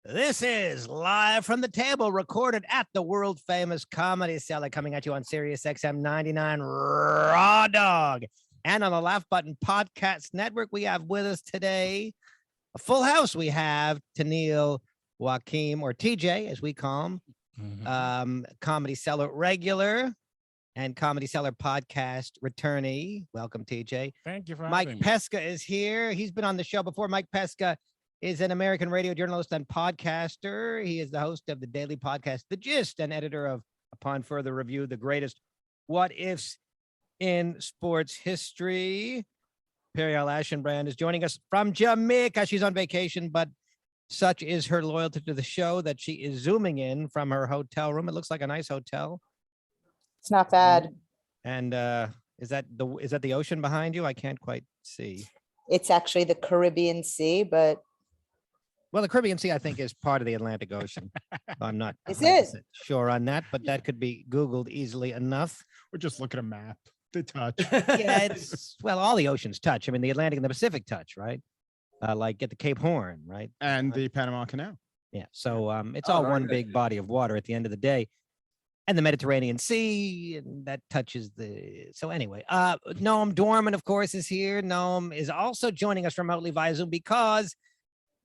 This is Live from the Table, recorded at the world-famous Comedy Cellar, coming at you on Sirius XM 99 Raw Dog. And on the Laugh Button Podcast Network, we have with us today a full house. We have Tanael, Joachim, or TJ, as we call him, Comedy Cellar regular and Comedy Cellar podcast returnee. Welcome, TJ. Thank you for having Mike me. Pesca is here. He's been on the show before. Mike Pesca is an American radio journalist and podcaster. He is the host of the daily podcast, The Gist, and editor of, upon further review, the greatest what ifs in sports history. Periel Aschenbrand is joining us from Jamaica. She's on vacation, but such is her loyalty to the show that she is zooming in from her hotel room. It looks like a nice hotel. It's not bad. And is that the ocean behind you? I can't quite see. It's actually the Caribbean Sea, but Well, the Caribbean Sea, I think, is part of the Atlantic Ocean. I'm not Is it? sure on that, but that could be Googled easily enough. We're just looking at a map. They touch. Yeah, it's, well, all the oceans touch. I mean, the Atlantic and the Pacific touch, right? Like at the Cape Horn, right? And the Panama Canal. Yeah, so it's all one big body of water at the end of the day. And the Mediterranean Sea, and that touches the... So anyway, Noam Dworman, of course, is here. Noam is also joining us remotely via Zoom because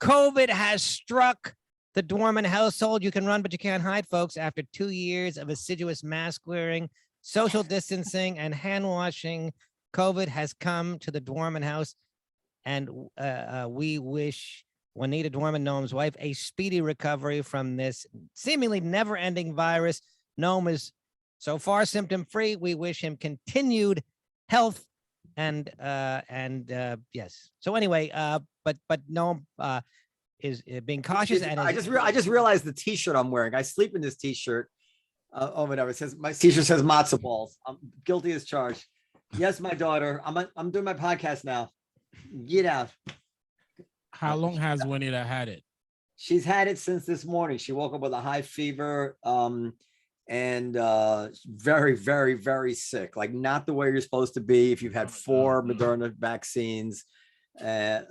COVID has struck the Dworman household. You can run, but you can't hide, folks. After 2 years of assiduous mask wearing, social distancing, and hand washing, COVID has come to the Dworman house. And we wish Juanita Dworman, Noam's wife, a speedy recovery from this seemingly never-ending virus. Noam is so far symptom-free. We wish him continued health and yes. So anyway, but Noam is being cautious. And I just realized the T-shirt I'm wearing. I sleep in this T-shirt. Whatever it says. My T-shirt says matzo balls. I'm guilty as charged. Yes, my daughter. I'm doing my podcast now. Get out. How long has Juanita had it? She's had it since this morning. She woke up with a high fever. And very, very, very sick, like not the way you're supposed to be if you've had 4 Moderna vaccines. And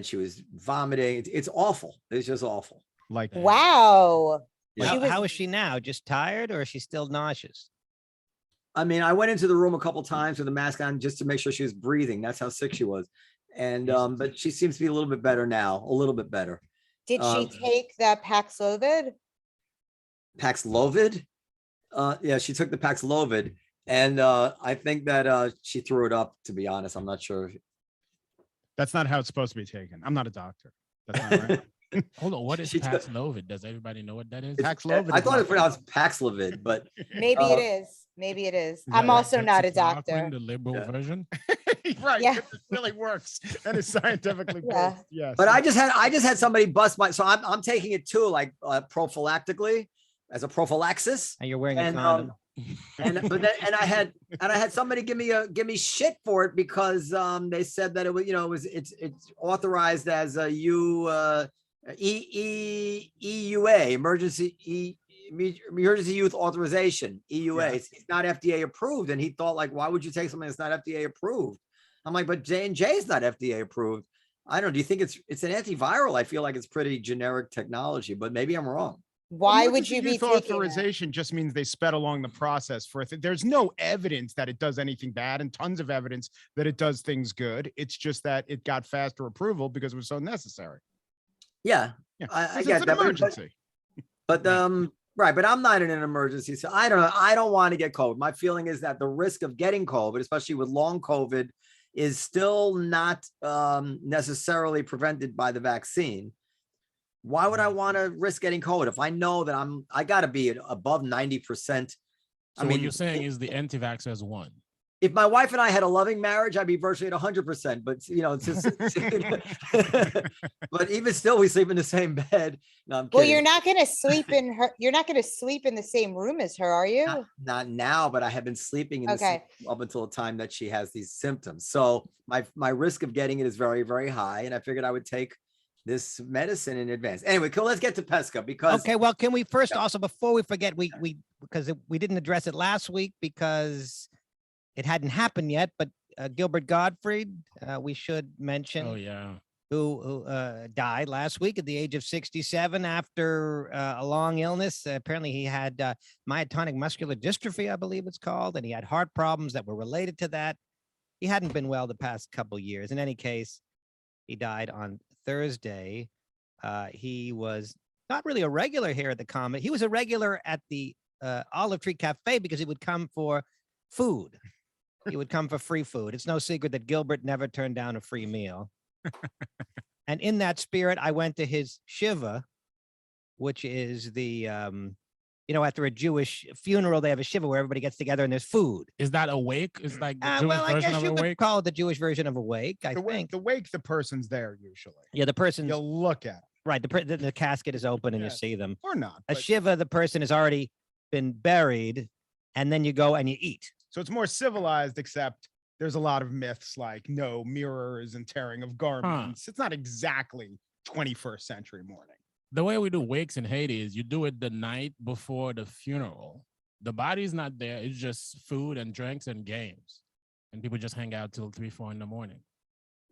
she was vomiting. It's awful. It's just awful. Like, wow. Yeah. How is she now? Just tired, or is she still nauseous? I mean, I went into the room a couple times with a mask on just to make sure she was breathing. That's how sick she was. And but she seems to be a little bit better now, a little bit better. Did she take that Paxlovid? Paxlovid? Yeah, she took the Paxlovid, and I think that she threw it up, to be honest. I'm not sure. that's not how it's supposed to be taken. I'm not a doctor. That's not right. Hold on, what is Paxlovid? Does everybody know what that is? Paxlovid. I thought it was pronounced Paxlovid, but maybe it is. Maybe it is. I'm also not a doctor. The liberal version. Right. Yeah. It really works and it's scientifically based. Yeah. Yes. but I just had somebody bust my. So I'm taking it too, like prophylactically, as a prophylaxis. And you're wearing a condom. I had somebody give me shit for it because they said that it was it's authorized as a EUA emergency use authorization EUA. Yeah. It's not FDA approved, and he thought, like, why would you take something that's not FDA approved? I'm like, but J&J is not FDA approved. I don't know. Do you think it's an antiviral? I feel like it's pretty generic technology, but maybe I'm wrong. Why would you be youth taking authorization? Just means they sped along the process for it. There's no evidence that it does anything bad, and tons of evidence that it does things good. It's just that it got faster approval because it was so necessary. Yeah, Yeah, I it's get an that, emergency. but right, but I'm not in an emergency, so I don't know. I don't want to get COVID. My feeling is that the risk of getting COVID, especially with long COVID, is still not necessarily prevented by the vaccine. Why would I want to risk getting COVID if I know that I got to be at above 90%? So I mean, what you're saying is the anti-vaxxers won. if my wife and I had a loving marriage, I'd be virtually at 100%. But it's just, but even still, we sleep in the same bed. No, I'm kidding. Well, you're not going to sleep in her. You're not going to sleep in the same room as her, are you? Not now, but I have been sleeping in the same room up until the time that she has these symptoms. So my risk of getting it is very, very high, and I figured I would take this medicine in advance. Anyway, let's get to Pesca because Okay, well, can we first also, before we forget, we didn't address it last week because it hadn't happened yet, but Gilbert Gottfried, we should mention. Oh yeah. Who died last week at the age of 67 after a long illness. Apparently, he had myotonic muscular dystrophy, I believe it's called, and he had heart problems that were related to that. He hadn't been well the past couple years. In any case, he died on Thursday. He was not really a regular here at the Comet. He was a regular at the Olive Tree Cafe because he would come for food. He would come for free food. It's no secret that Gilbert never turned down a free meal. And in that spirit, I went to his shiva, which is the, after a Jewish funeral, they have a shiva where everybody gets together and there's food. Is that a wake? It's like the Jewish Well, I version guess of you a could wake. call it the Jewish version of a wake, I The think. wake, the person's there usually. Yeah, the person's You'll look at it right. The casket is open and you Yes. see them. or not. A but- shiva, the person has already been buried, and then you go and you eat. So it's more civilized, except there's a lot of myths like no mirrors and tearing of garments. It's not exactly 21st century mourning. The way we do wakes in Haiti is you do it the night before the funeral. The body's not there. It's just food and drinks and games. And people just hang out till 3, 4 in the morning.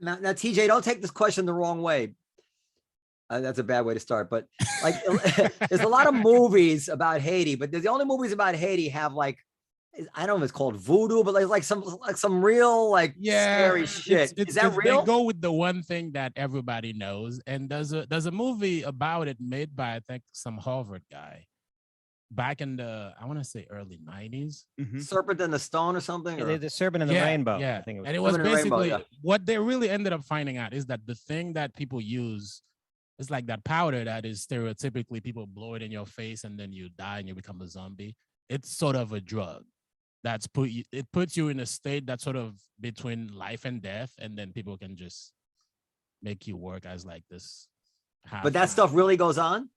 Now, TJ, don't take this question the wrong way. That's a bad way to start, but like, there's a lot of movies about Haiti, but the only movies about Haiti have like, I don't know if it's called voodoo, but like some real scary shit. Is that real? They go with the one thing that everybody knows. And there's a movie about it made by, I think, some Harvard guy back in the, I want to say early 90s. Serpent and the Stone or something? Yeah, Or? the serpent and the rainbow. Yeah. I think it was. And it was Serpent and the Rainbow, basically yeah. what they really ended up finding out is that the thing that people use is like that powder that is stereotypically people blow it in your face and then you die and you become a zombie. It's sort of a drug. It puts you in a state that's sort of between life and death, and then people can just make you work as like this. But that stuff really goes on?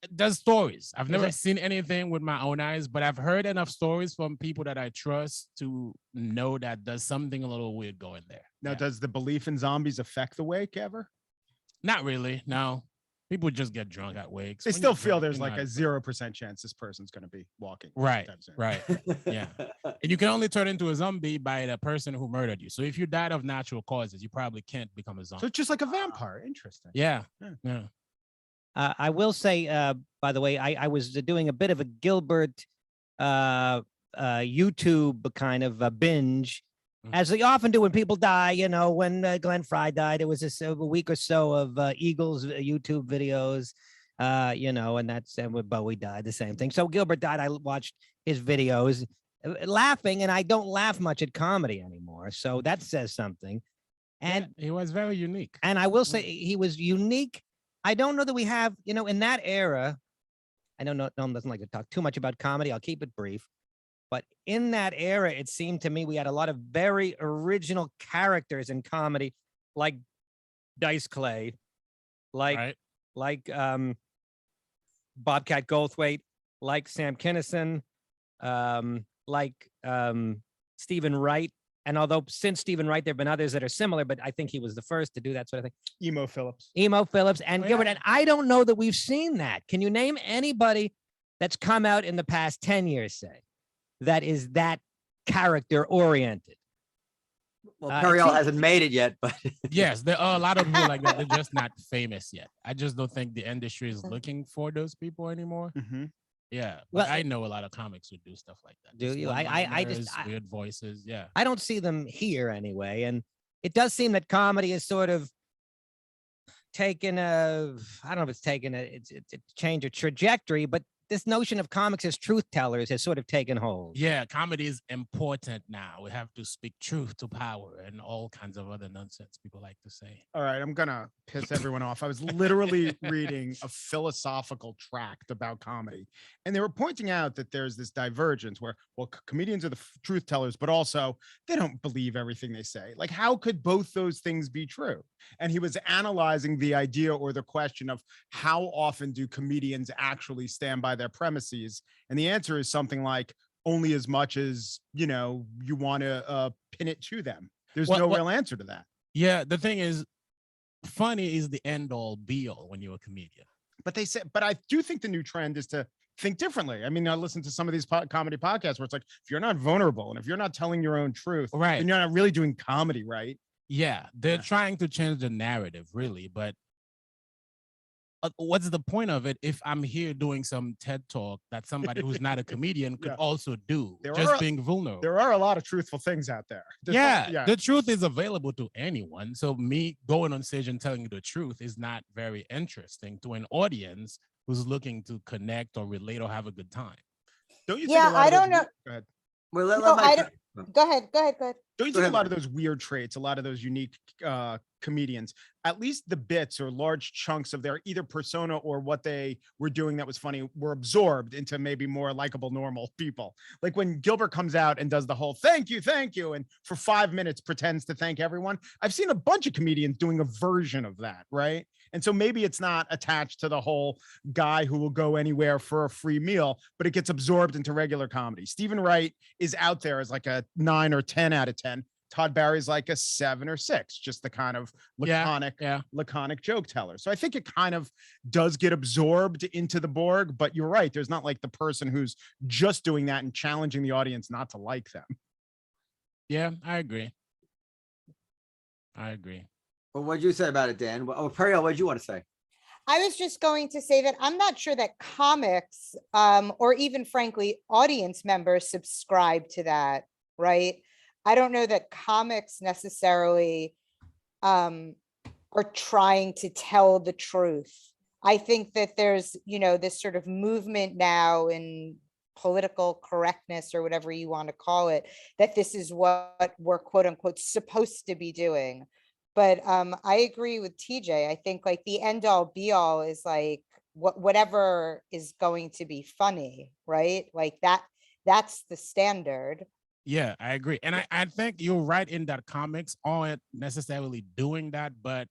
There's stories. I've never seen anything with my own eyes, but I've heard enough stories from people that I trust to know that there's something a little weird going there. Now, Yeah. does the belief in zombies affect the wake ever? Not really. No. People just get drunk at wakes. They When still you're feel drunk, there's you're like not a 0% chance this person's going to be walking. Right, anytime soon. right. Yeah. And you can only turn into a zombie by the person who murdered you. So if you died of natural causes, you probably can't become a zombie. So it's just like a vampire. Interesting. Yeah. Yeah. Yeah. I will say, by the way, I was doing a bit of a Gilbert YouTube kind of binge, as they often do when people die. When Glenn Fry died, it was a week or so of Eagles YouTube videos, and and when Bowie died, the same thing. So Gilbert died. I watched his videos laughing, and I don't laugh much at comedy anymore. So that says something. And Yeah, he was very unique. And I will say he was unique. I don't know that we have, in that era, I know Noam doesn't like to talk too much about comedy. I'll keep it brief. But in that era, it seemed to me we had a lot of very original characters in comedy, like Dice Clay, like Bobcat Goldthwait, like Sam Kinison, like Stephen Wright. And although since Stephen Wright, there have been others that are similar, but I think he was the first to do that sort of thing. Emo Phillips. And Gilbert. And I don't know that we've seen that. Can you name anybody that's come out in the past 10 years, say, that is that character oriented? Well, Periel hasn't made it yet, but yes, there are a lot of people like that. They're just not famous yet. I just don't think the industry is looking for those people anymore. Yeah, Well, I know a lot of comics who do stuff like that. Do Just you? one-liners, weird voices. Yeah, I don't see them here anyway. And it does seem that comedy is sort of taken I don't know if it's taken it's changed a trajectory, but this notion of comics as truth tellers has sort of taken hold. Yeah, comedy is important now. We have to speak truth to power and all kinds of other nonsense people like to say. All right, I'm gonna piss everyone off. I was literally reading a philosophical tract about comedy, and they were pointing out that there's this divergence where, well, comedians are the truth tellers, but also they don't believe everything they say. Like, how could both those things be true? And he was analyzing the idea or the question of how often do comedians actually stand by their premises, and the answer is something like only as much as you want to pin it to them. There's no real answer to that. Yeah, the thing is, funny is the end all be all when you're a comedian. But I do think the new trend is to think differently. I mean, I listen to some of these comedy podcasts where it's like, if you're not vulnerable and if you're not telling your own truth, Right. then you're not really doing comedy, right? Yeah, they're trying to change the narrative, really. But what's the point of it if I'm here doing some TED talk that somebody who's not a comedian could also do, being vulnerable? There are a lot of truthful things out there. The truth is available to anyone. So me going on stage and telling you the truth is not very interesting to an audience who's looking to connect or relate or have a good time. Don't you think Yeah, I don't know. Go ahead. Well, Go ahead. Don't you think a lot of those weird traits, a lot of those unique comedians, at least the bits or large chunks of their either persona or what they were doing that was funny were absorbed into maybe more likable, normal people? Like when Gilbert comes out and does the whole thank you, and for 5 minutes pretends to thank everyone. I've seen a bunch of comedians doing a version of that, right? And so maybe it's not attached to the whole guy who will go anywhere for a free meal, but it gets absorbed into regular comedy. Stephen Wright is out there as like a 9 or 10 out of 10. Todd Barry's like a 7 or 6, just the kind of laconic joke teller. So I think it kind of does get absorbed into the Borg, but you're right. There's not like the person who's just doing that and challenging the audience not to like them. Yeah, I agree. Well, what'd you say about it, Dan? Oh, Periel, what'd you want to say? I was just going to say that I'm not sure that comics, or even frankly, audience members subscribe to that, right? I don't know that comics necessarily are trying to tell the truth. I think that there's, this sort of movement now in political correctness or whatever you want to call it, that this is what we're quote unquote supposed to be doing. But I agree with TJ. I think like the end all be all is like whatever is going to be funny, right? Like that's the standard. Yeah, I agree. And I think you're right in that comics aren't necessarily doing that, but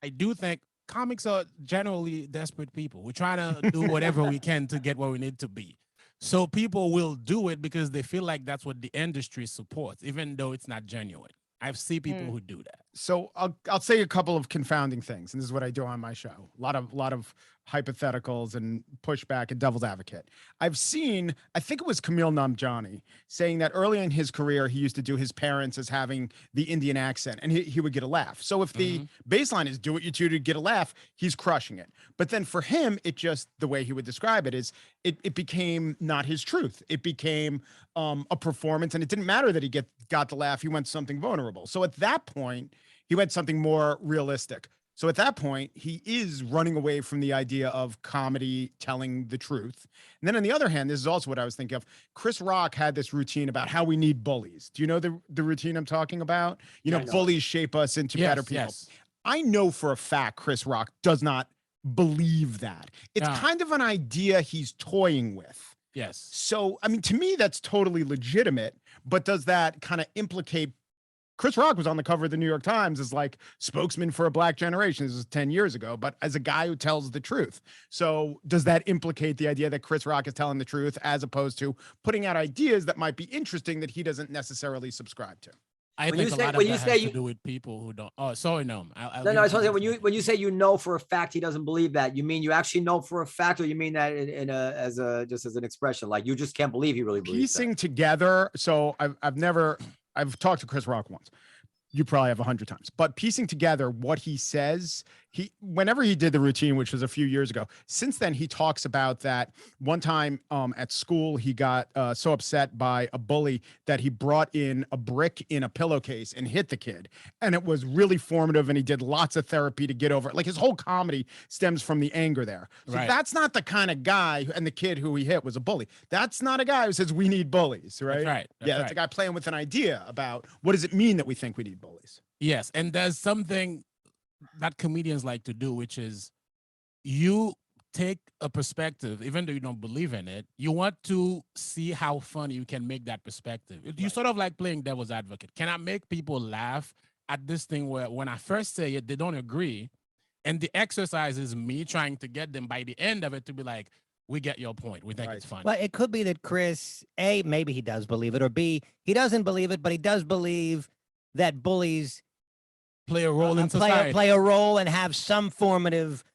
I do think comics are generally desperate people. We're trying to do whatever we can to get where we need to be. So people will do it because they feel like that's what the industry supports, even though it's not genuine. I've seen people who do that. So I'll say a couple of confounding things, and this is what I do on my show. A lot of hypotheticals and pushback and devil's advocate. I've seen, I think it was Camille Namjani saying that early in his career, he used to do his parents as having the Indian accent and he would get a laugh. So if the baseline is do what you do to get a laugh, he's crushing it. But then for him, it just, the way he would describe it is it became not his truth. It became a performance, and it didn't matter that he got the laugh. He went something vulnerable. So at that point, he went something more realistic. So at that point, he is running away from the idea of comedy telling the truth. And then on the other hand, this is also what I was thinking of. Chris Rock had this routine about how we need bullies. Do you know the routine I'm talking about? You know, bullies shape us into better people. Yes. I know for a fact Chris Rock does not believe that. It's kind of an idea he's toying with. Yes. So, I mean, to me, that's totally legitimate. But does that kind of implicate? Chris Rock was on the cover of the New York Times as like spokesman for a black generation. This was 10 years ago, but as a guy who tells the truth. So does that implicate the idea that Chris Rock is telling the truth as opposed to putting out ideas that might be interesting that he doesn't necessarily subscribe to? I think a lot of that has to do with people who don't. Oh, sorry, no. No, I was saying when you say for a fact he doesn't believe that, you mean you actually know for a fact, or you mean that as an expression, like you just can't believe he really believes piecing that? Together. So I've talked to Chris Rock once. You probably have 100 times, but piecing together what he says, whenever he did the routine, which was a few years ago, since then, he talks about that one time at school, he got so upset by a bully that he brought in a brick in a pillowcase and hit the kid. And it was really formative. And he did lots of therapy to get over it. Like his whole comedy stems from the anger there. So that's not the kind of guy, and the kid who he hit was a bully. That's not a guy who says we need bullies, right? That's right. That's a guy playing with an idea about what does it mean that we think we need bullies. Yes. And there's something that comedians like to do, which is you take a perspective, even though you don't believe in it, you want to see how funny you can make that perspective. You sort of like playing devil's advocate. Can I make people laugh at this thing where when I first say it, they don't agree? And the exercise is me trying to get them by the end of it to be like, we get your point. We think it's funny. Well, it could be that Chris, A, maybe he does believe it, or B, he doesn't believe it, but he does believe that bullies play a role in society. Play a role and have some formative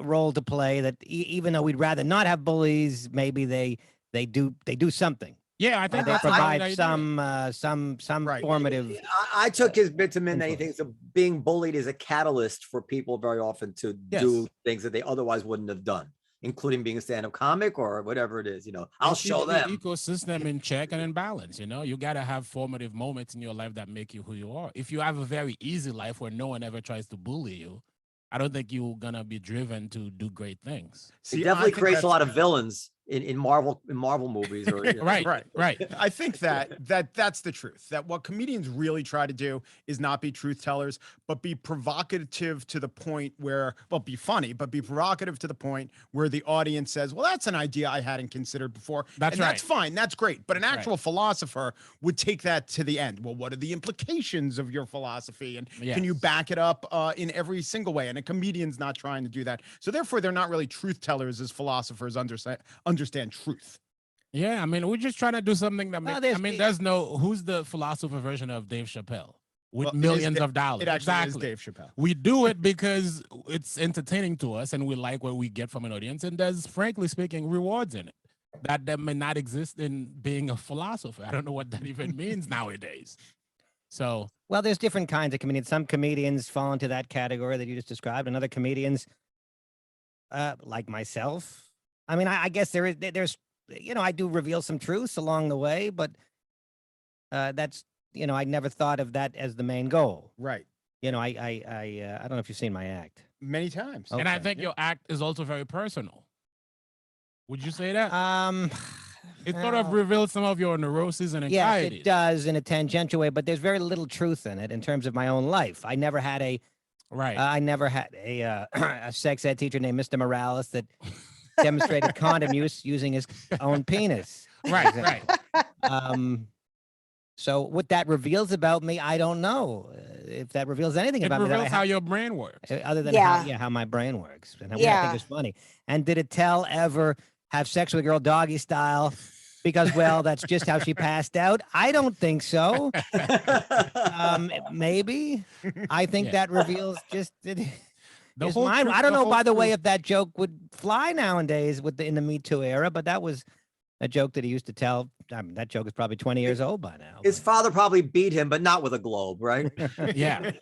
role to play. That even though we'd rather not have bullies, maybe they do something. Yeah, I think They that's a valid provide idea. some Right. formative. I took his bit to mean that he influence. thinks of being bullied as a catalyst for people very often to do Yes. things that they otherwise wouldn't have done, including being a stand-up comic or whatever it is. You know, I'll And show keep the them. ecosystem in check and in balance. You know, you gotta have formative moments in your life that make you who you are. If you have a very easy life where no one ever tries to bully you, I don't think you're gonna be driven to do great things. It definitely creates a lot of villains in Marvel movies. Or, you know. Right. I think that's the truth. That what comedians really try to do is not be truth tellers, but be provocative to the point where, well, be funny, but be provocative to the point where the audience says, well, that's an idea I hadn't considered before. That's and that's right. fine. That's great. But an That's actual philosopher would take that to the end. Well, what are the implications of your philosophy? And can you Yes. back it up in every single way? And a comedian's not trying to do that. So therefore, they're not really truth tellers as philosophers understand truth. Yeah, I mean, we're just trying to do something that Well, makes. I mean, there's no who's the philosopher version of Dave Chappelle with Well, it is millions Da- of dollars. It actually Exactly. is Dave Chappelle. We do it because it's entertaining to us and we like what we get from an audience. And there's, frankly speaking, rewards in it that may not exist in being a philosopher. I don't know what that even means nowadays. So, Well, there's different kinds of comedians. Some comedians fall into that category that you just described, and other comedians, like myself. I mean, I guess there's, you know, I do reveal some truths along the way, but that's, you know, I never thought of that as the main goal. Right. You know, I don't know if you've seen my act. Many times. and I Okay. think your act is also very personal. Would you say that? It sort of well, reveals some of your neuroses and yes, anxieties. it does in a tangential way, but there's very little truth in it in terms of my own life. I never had a Right. I never had a sex ed teacher named Mr. Morales that demonstrated condom use using his own penis. right. Right. So what that reveals about me, I don't know if that reveals anything It about me. reveals how your brain works. Other than Yeah. how my brain works, and what I Yeah. think is funny. And did Attell ever have sex with a girl doggy style? Because, well, that's just how she passed out. I don't think so. Maybe. I think Yeah. that reveals just The is whole mine. truth- I don't know, whole by the way, truth- if that joke would fly nowadays in the Me Too era, but that was a joke that he used to tell. I mean, that joke is probably 20 years old by now. His but- father probably beat him, but not with a globe, right? Yeah.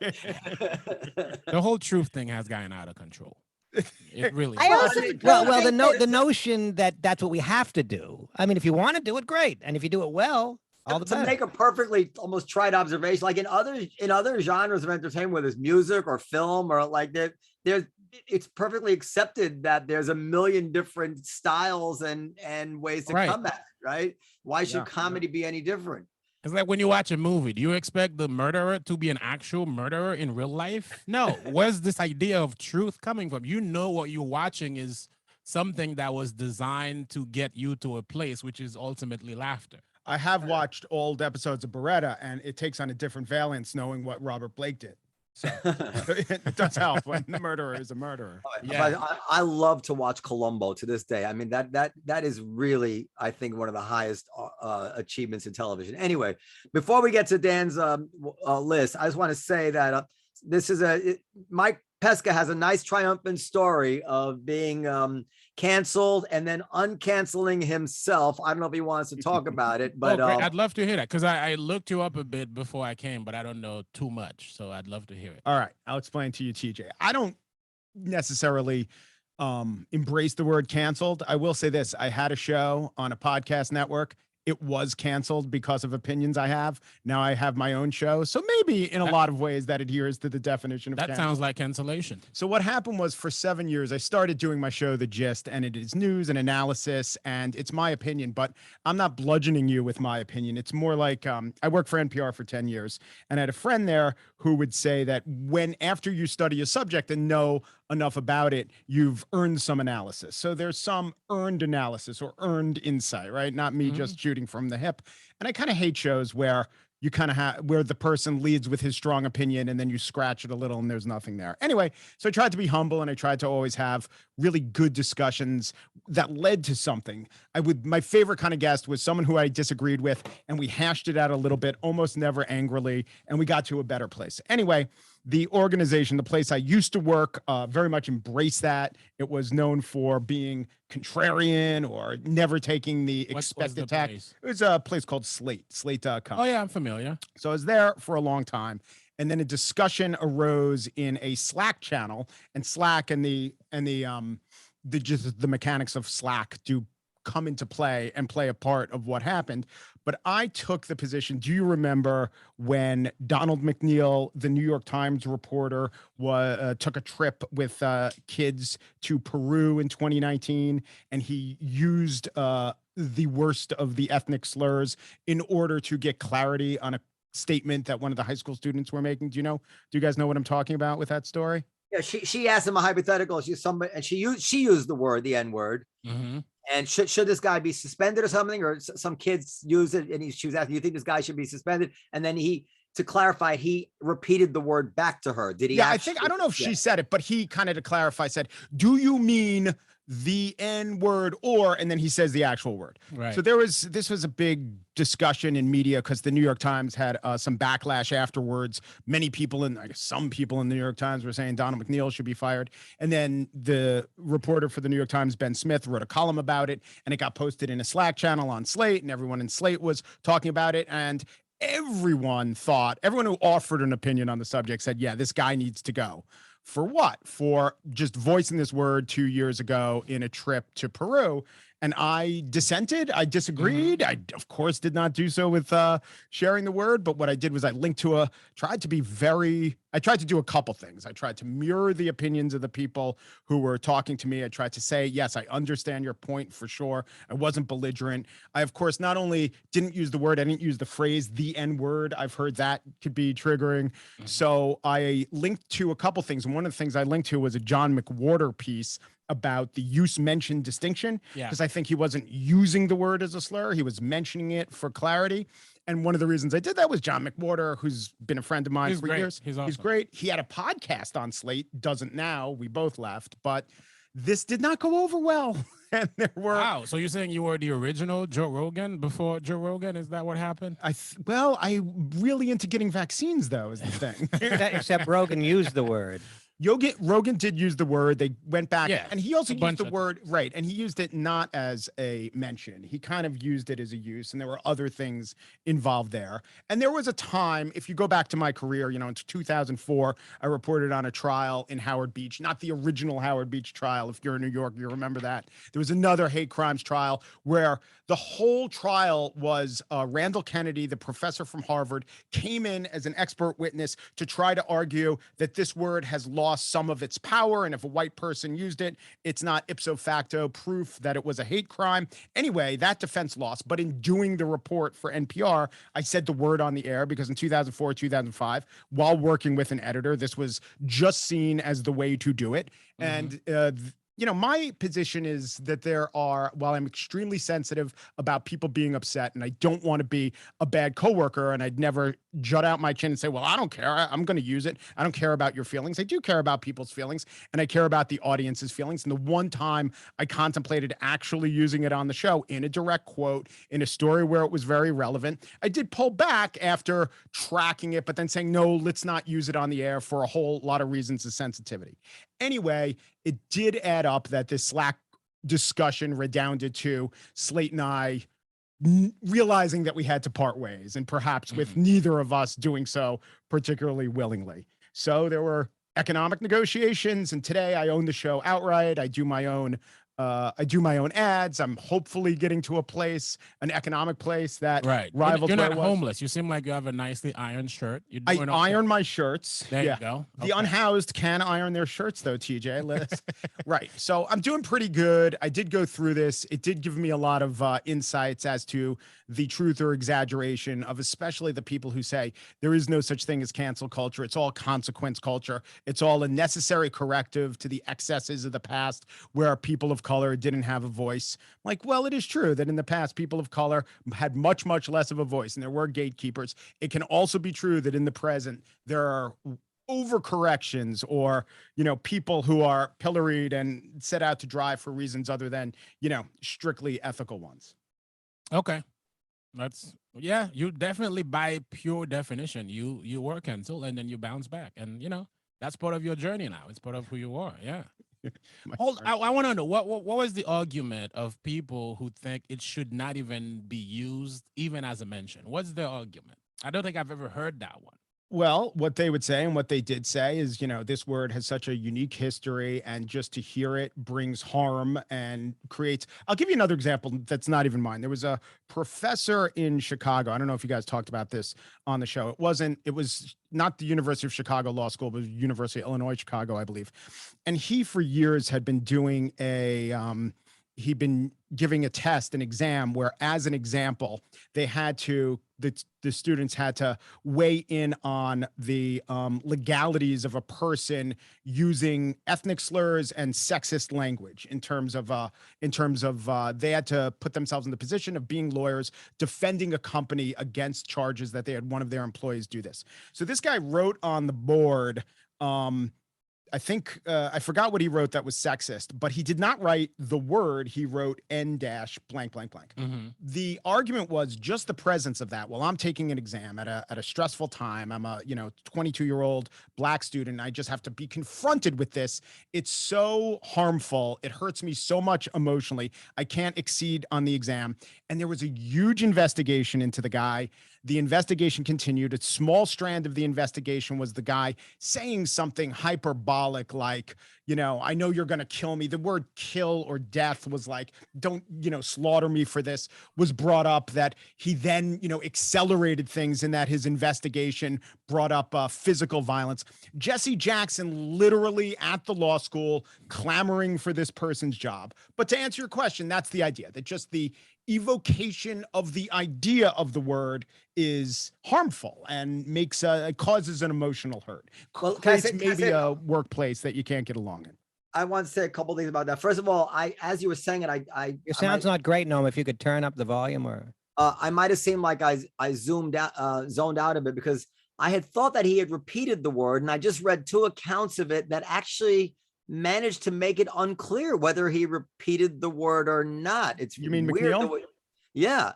The whole truth thing has gotten out of control. It really. I has. also mean, don't Well, think the that- notion that that's what we have to do. I mean, if you want to do it, great, and if you do it well, all the To better. make a perfectly almost trite observation, like in other genres of entertainment, whether it's music or film or like that, it's perfectly accepted that there's a million different styles and ways to Right. come at it, right? Why should Yeah, comedy be any different? It's like when you watch a movie, do you expect the murderer to be an actual murderer in real life? No. Where's this idea of truth coming from? You know what you're watching is something that was designed to get you to a place, which is ultimately laughter. I have watched old episodes of Beretta, and it takes on a different valence knowing what Robert Blake did. So it does help when the murderer is a murderer. Yeah. But I love to watch Columbo to this day. I mean, that is really, I think, one of the highest achievements in television. Anyway, before we get to Dan's list, I just want to say that this is Mike Pesca has a nice triumphant story of being canceled and then uncanceling himself. I don't know if he wants to talk about it, but Great. I'd love to hear that because I looked you up a bit before I came, but I don't know too much. So I'd love to hear it. All right, I'll explain to you, TJ. I don't necessarily embrace the word canceled. I will say this. I had a show on a podcast network. It was canceled because of opinions I have. Now I have my own show. So maybe in a lot of ways that adheres to the definition of That cancel. sounds like cancellation. So what happened was for 7 years, I started doing my show, The Gist, and it is news and analysis, and it's my opinion, but I'm not bludgeoning you with my opinion. It's more like I worked for NPR for 10 years, and I had a friend there who would say that after you study a subject and know enough about it, you've earned some analysis. So there's some earned analysis or earned insight, right? Not me just shooting from the hip. And I kind of hate shows where you kind of have where the person leads with his strong opinion and then you scratch it a little and there's nothing there. Anyway, so I tried to be humble and I tried to always have really good discussions that led to something. My favorite kind of guest was someone who I disagreed with and we hashed it out a little bit, almost never angrily, and we got to a better place. Anyway, the organization, the place I used to work, very much embraced that. It was known for being contrarian or never taking the What's expected the tack. place? It was a place called Slate, slate.com. Oh yeah, I'm familiar. So I was there for a long time. And then a discussion arose in a Slack channel, and Slack and the just the mechanics of Slack do come into play and play a part of what happened. But I took the position. Do you remember when Donald McNeil, the New York Times reporter, took a trip with kids to Peru in 2019, and he used the worst of the ethnic slurs in order to get clarity on a statement that one of the high school students were making? Do you guys know what I'm talking about with that story? Yeah, she asked him a hypothetical. She's somebody, and she used the N word. Mm-hmm. And should this guy be suspended or something? Or some kids use it, and she was asking, "Do you think this guy should be suspended?" And then to clarify, he repeated the word back to her. Did he? Yeah, I don't know if she said it, but he kind of to clarify said, "Do you mean the N word?" and then he says the actual word. Right. So this was a big discussion in media because the New York Times had some backlash afterwards. Many people some people in the New York Times were saying Donald McNeil should be fired. And then the reporter for the New York Times, Ben Smith, wrote a column about it, and it got posted in a Slack channel on Slate, and everyone in Slate was talking about it. And everyone who offered an opinion on the subject said, yeah, this guy needs to go. For what? For just voicing this word 2 years ago in a trip to Peru. And I dissented. I disagreed. I, of course, did not do so with sharing the word. But what I did was I tried to do a couple things. I tried to mirror the opinions of the people who were talking to me. I tried to say, yes, I understand your point for sure. I wasn't belligerent. I, of course, not only didn't use the word, I didn't use the phrase, the N word. I've heard that could be triggering. So I linked to a couple things. And one of the things I linked to was a John McWhorter piece about the use mention distinction, because I think he wasn't using the word as a slur. He was mentioning it for clarity. And one of the reasons I did that was John McWhorter, who's been a friend of mine for years. He's awesome. He's great. He had a podcast on Slate, doesn't now. We both left, but this did not go over well. And there were Wow. So you're saying you were the original Joe Rogan before Joe Rogan? Is that what happened? I'm really into getting vaccines, though, is the thing. Except Rogan used the word. Rogan did use the word. They went back, and he also used the word, right, and he used it not as a mention. He kind of used it as a use, and there were other things involved there. And there was a time, if you go back to my career, in 2004, I reported on a trial in Howard Beach, not the original Howard Beach trial. If you're in New York, you remember that. There was another hate crimes trial where the whole trial was Randall Kennedy, the professor from Harvard, came in as an expert witness to try to argue that this word has lost some of its power, and if a white person used it, it's not ipso facto proof that it was a hate crime. Anyway, that defense lost. But in doing the report for NPR, I said the word on the air because in 2004, 2005, while working with an editor, this was just seen as the way to do it. And my position is that while I'm extremely sensitive about people being upset, and I don't want to be a bad coworker, and I'd never jut out my chin and say, well, I don't care. I'm going to use it. I don't care about your feelings. I do care about people's feelings, and I care about the audience's feelings. And the one time I contemplated actually using it on the show in a direct quote, in a story where it was very relevant, I did pull back after tracking it, but then saying, no, let's not use it on the air for a whole lot of reasons of sensitivity. Anyway, it did add up that this Slack discussion redounded to Slate and I realizing that we had to part ways, and perhaps with neither of us doing so particularly willingly. So there were economic negotiations, and today I own the show outright. I do my own ads. I'm hopefully getting to an economic place that rivals. You're not homeless. You seem like you have a nicely ironed shirt. I iron my shirts. There you go. The unhoused can iron their shirts, though, TJ. Right. So I'm doing pretty good. I did go through this. It did give me a lot of insights as to the truth or exaggeration of especially the people who say there is no such thing as cancel culture. It's all consequence culture. It's all a necessary corrective to the excesses of the past where people of color didn't have a voice. Well, it is true that in the past, people of color had much, much less of a voice, and there were gatekeepers. It can also be true that in the present, there are overcorrections or, people who are pilloried and set out to drive for reasons other than, strictly ethical ones. Okay. Yeah, you definitely by pure definition, you were canceled and then you bounce back. And that's part of your journey now. It's part of who you are. Yeah. I want to know what was the argument of people who think it should not even be used even as a mention? What's the argument? I don't think I've ever heard that one. Well, what they would say and what they did say is, this word has such a unique history, and just to hear it brings harm and creates. I'll give you another example that's not even mine. There was a professor in Chicago. I don't know if you guys talked about this on the show. It was not the University of Chicago Law School, but University of Illinois, Chicago, I believe. And he, for years, had been doing he'd been giving a test, an exam, where, as an example, they had to, the students had to weigh in on the legalities of a person using ethnic slurs and sexist language in terms of they had to put themselves in the position of being lawyers defending a company against charges that they had one of their employees do this. So this guy wrote on the board, I think I forgot what he wrote that was sexist, but he did not write the word. He wrote N dash blank, blank, blank. Mm-hmm. The argument was just the presence of that. Well, I'm taking an exam at a stressful time. I'm a 22-year-old Black student. I just have to be confronted with this. It's so harmful. It hurts me so much emotionally. I can't exceed on the exam. And there was a huge investigation into the guy. The investigation continued. A small strand of the investigation was the guy saying something hyperbolic like, I know you're going to kill me. The word kill or death was like, don't, slaughter me for this, was brought up. That he then, accelerated things in that his investigation brought up physical violence. Jesse Jackson literally at the law school clamoring for this person's job. But to answer your question, that's the idea, that just the evocation of the idea of the word is harmful and makes causes an emotional hurt. Well, Creates maybe a workplace that you can't get along in. I want to say a couple things about that. First of all, as you were saying it, Your sound's not great, Noam. If you could turn up the volume, or I might have seemed like I zoned out a bit, because I had thought that he had repeated the word, and I just read 2 accounts of it that actually managed to make it unclear whether he repeated the word or not. It's You mean weird. McNeil? Yeah.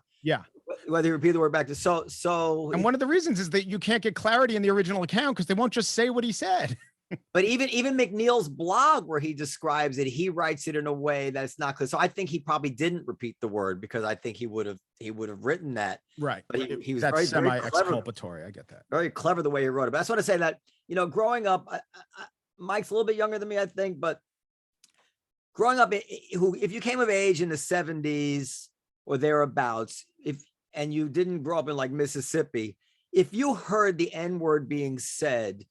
Whether he repeated the word back to so. And one of the reasons is that you can't get clarity in the original account because they won't just say what he said. But even McNeil's blog, where he describes it, he writes it in a way that it's not clear. So I think he probably didn't repeat the word, because I think he would have written that. Right. But he was That's very semi-exculpatory. I get that. Very clever the way he wrote it. But I just want to say that, growing up, Mike's a little bit younger than me, I think, but growing up, if you came of age in the 70s or thereabouts, and you didn't grow up in like Mississippi, if you heard the N-word being said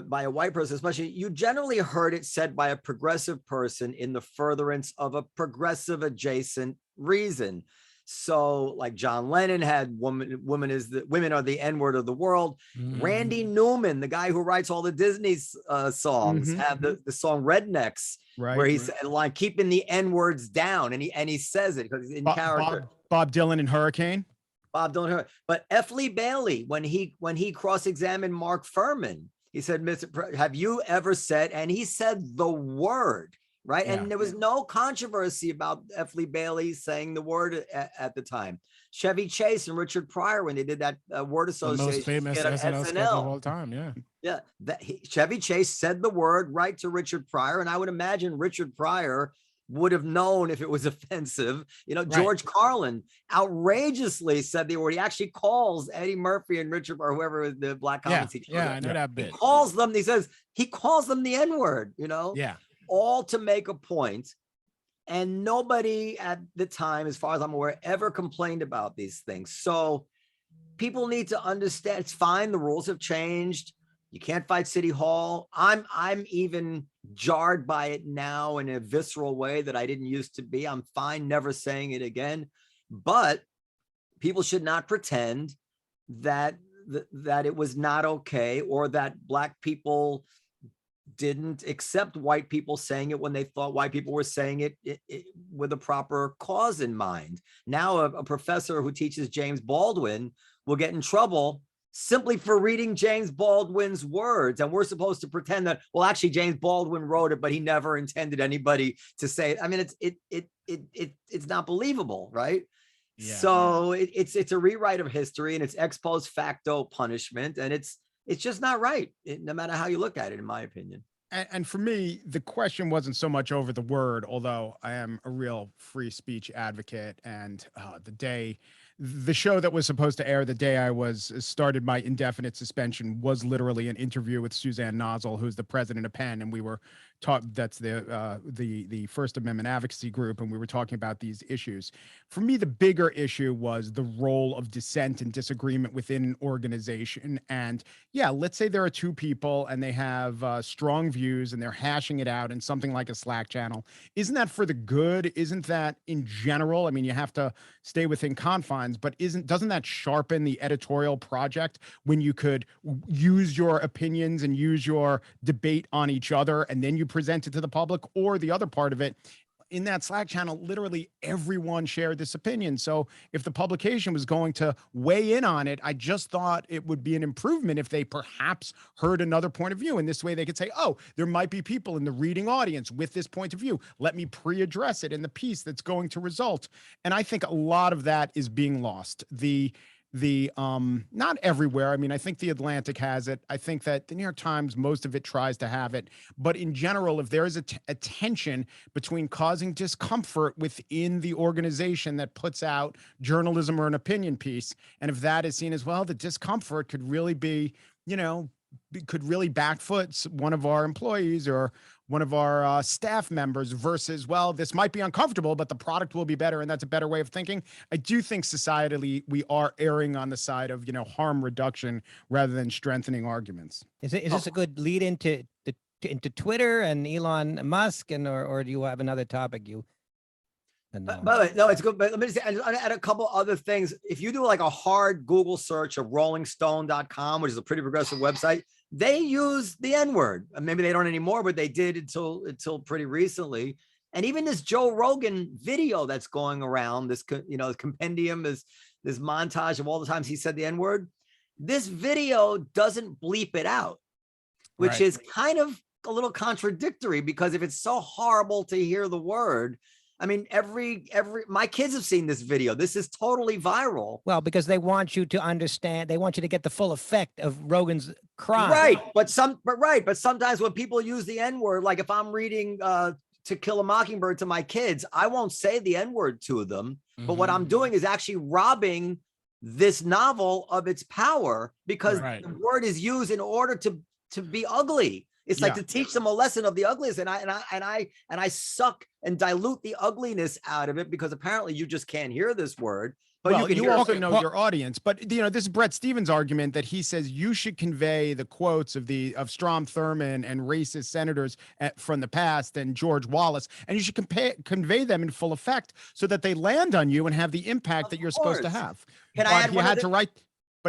by a white person, especially, you generally heard it said by a progressive person in the furtherance of a progressive adjacent reason. So like John Lennon had women are the N-word of the world. Mm-hmm. Randy Newman, the guy who writes all the Disney songs, Mm-hmm. had the song Rednecks, Right. where he said like keeping the N-words down, and he says it because in character. Bob Dylan and Hurricane. Bob Dylan, but F. Lee Bailey, when he cross-examined Mark Furman, he said, have you ever said, and he said the word, right? Yeah. And there was no controversy about F. Lee Bailey saying the word at the time. Chevy Chase and Richard Pryor, when they did that word association, the most famous SNL sketch of all time. Yeah. Chevy Chase said the word right to Richard Pryor, and I would imagine Richard Pryor would have known if it was offensive. George Carlin outrageously said the word. He actually calls Eddie Murphy and Richard, or whoever the black comics teacher. Yeah, I know that bit. He calls them the N-word, Yeah. all to make a point. And nobody at the time, as far as I'm aware, ever complained about these things. So people need to understand, it's fine. The rules have changed. You can't fight City Hall. I'm even jarred by it now in a visceral way that I didn't used to be. I'm fine never saying it again. But people should not pretend that it was not okay, or that Black people didn't accept white people saying it when they thought white people were saying it with a proper cause in mind. Now a professor who teaches James Baldwin will get in trouble simply for reading James Baldwin's words. And we're supposed to pretend that, well, actually James Baldwin wrote it, but he never intended anybody to say it. I mean, it's not believable, right? Yeah. So it's a rewrite of history, and it's ex post facto punishment, and it's just not right, no matter how you look at it, in my opinion. And for me, the question wasn't so much over the word, although I am a real free speech advocate. And the show that was supposed to air the day I was started my indefinite suspension was literally an interview with Suzanne Nozzle, who's the president of Penn, and we were that's the First Amendment advocacy group, and we were talking about these issues. For me, the bigger issue was the role of dissent and disagreement within an organization. And yeah, let's say there are two people and they have strong views and they're hashing it out in something like a Slack channel. Isn't that for the good? Isn't that in general? I mean, you have to stay within confines, but doesn't that sharpen the editorial project when you could use your opinions and use your debate on each other, and then you present it to the public? Or the other part of it, in that Slack channel, literally everyone shared this opinion. So if the publication was going to weigh in on it, I just thought it would be an improvement if they perhaps heard another point of view. And this way they could say, oh, there might be people in the reading audience with this point of view. Let me pre-address it in the piece that's going to result. And I think a lot of that is being lost. Not everywhere. I mean, I think the Atlantic has it. I think that the New York Times, most of it tries to have it. But in general, if there is a tension between causing discomfort within the organization that puts out journalism or an opinion piece, and if that is seen as, well, the discomfort could really be, could really backfoot one of our employees or one of our staff members, versus, well, this might be uncomfortable, but the product will be better, and that's a better way of thinking. I do think societally we are erring on the side of, harm reduction rather than strengthening arguments. Is this a good lead into Twitter and Elon Musk, or do you have another topic you? By the way, no, it's good. But let me just add a couple other things. If you do like a hard Google search of rollingstone.com, which is a pretty progressive website, they use the N-word. Maybe they don't anymore, but they did until pretty recently. And even this Joe Rogan video that's going around, this compendium, this montage of all the times he said the N-word, this video doesn't bleep it out, which is kind of a little contradictory, because if it's so horrible to hear the word, I mean, my kids have seen this video. This is totally viral. Well, because they want you to understand, they want you to get the full effect of Rogan's crime. Right. But sometimes when people use the N-word, like if I'm reading To Kill a Mockingbird to my kids, I won't say the N-word to them. But what I'm doing is actually robbing this novel of its power, because the word is used in order to be ugly. It's like to teach them a lesson of the ugliness, and I suck and dilute the ugliness out of it, because apparently you just can't hear this word. But you also know your audience. But this is Brett Stevens' argument that he says you should convey the quotes of Strom Thurmond and racist senators from the past and George Wallace, and you should convey them in full effect so that they land on you and have the impact that you're supposed to have. But he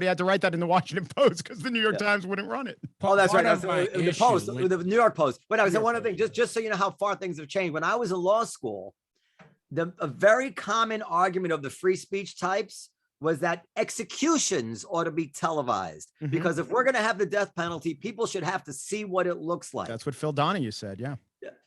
had to write that in the Washington Post because the New York Times wouldn't run it. Oh, that's right. That's the Post, the New York Post. But I was saying one other thing, just so you know how far things have changed. When I was in law school, a very common argument of the free speech types was that executions ought to be televised, because if we're going to have the death penalty, people should have to see what it looks like. That's what Phil Donahue said. Yeah.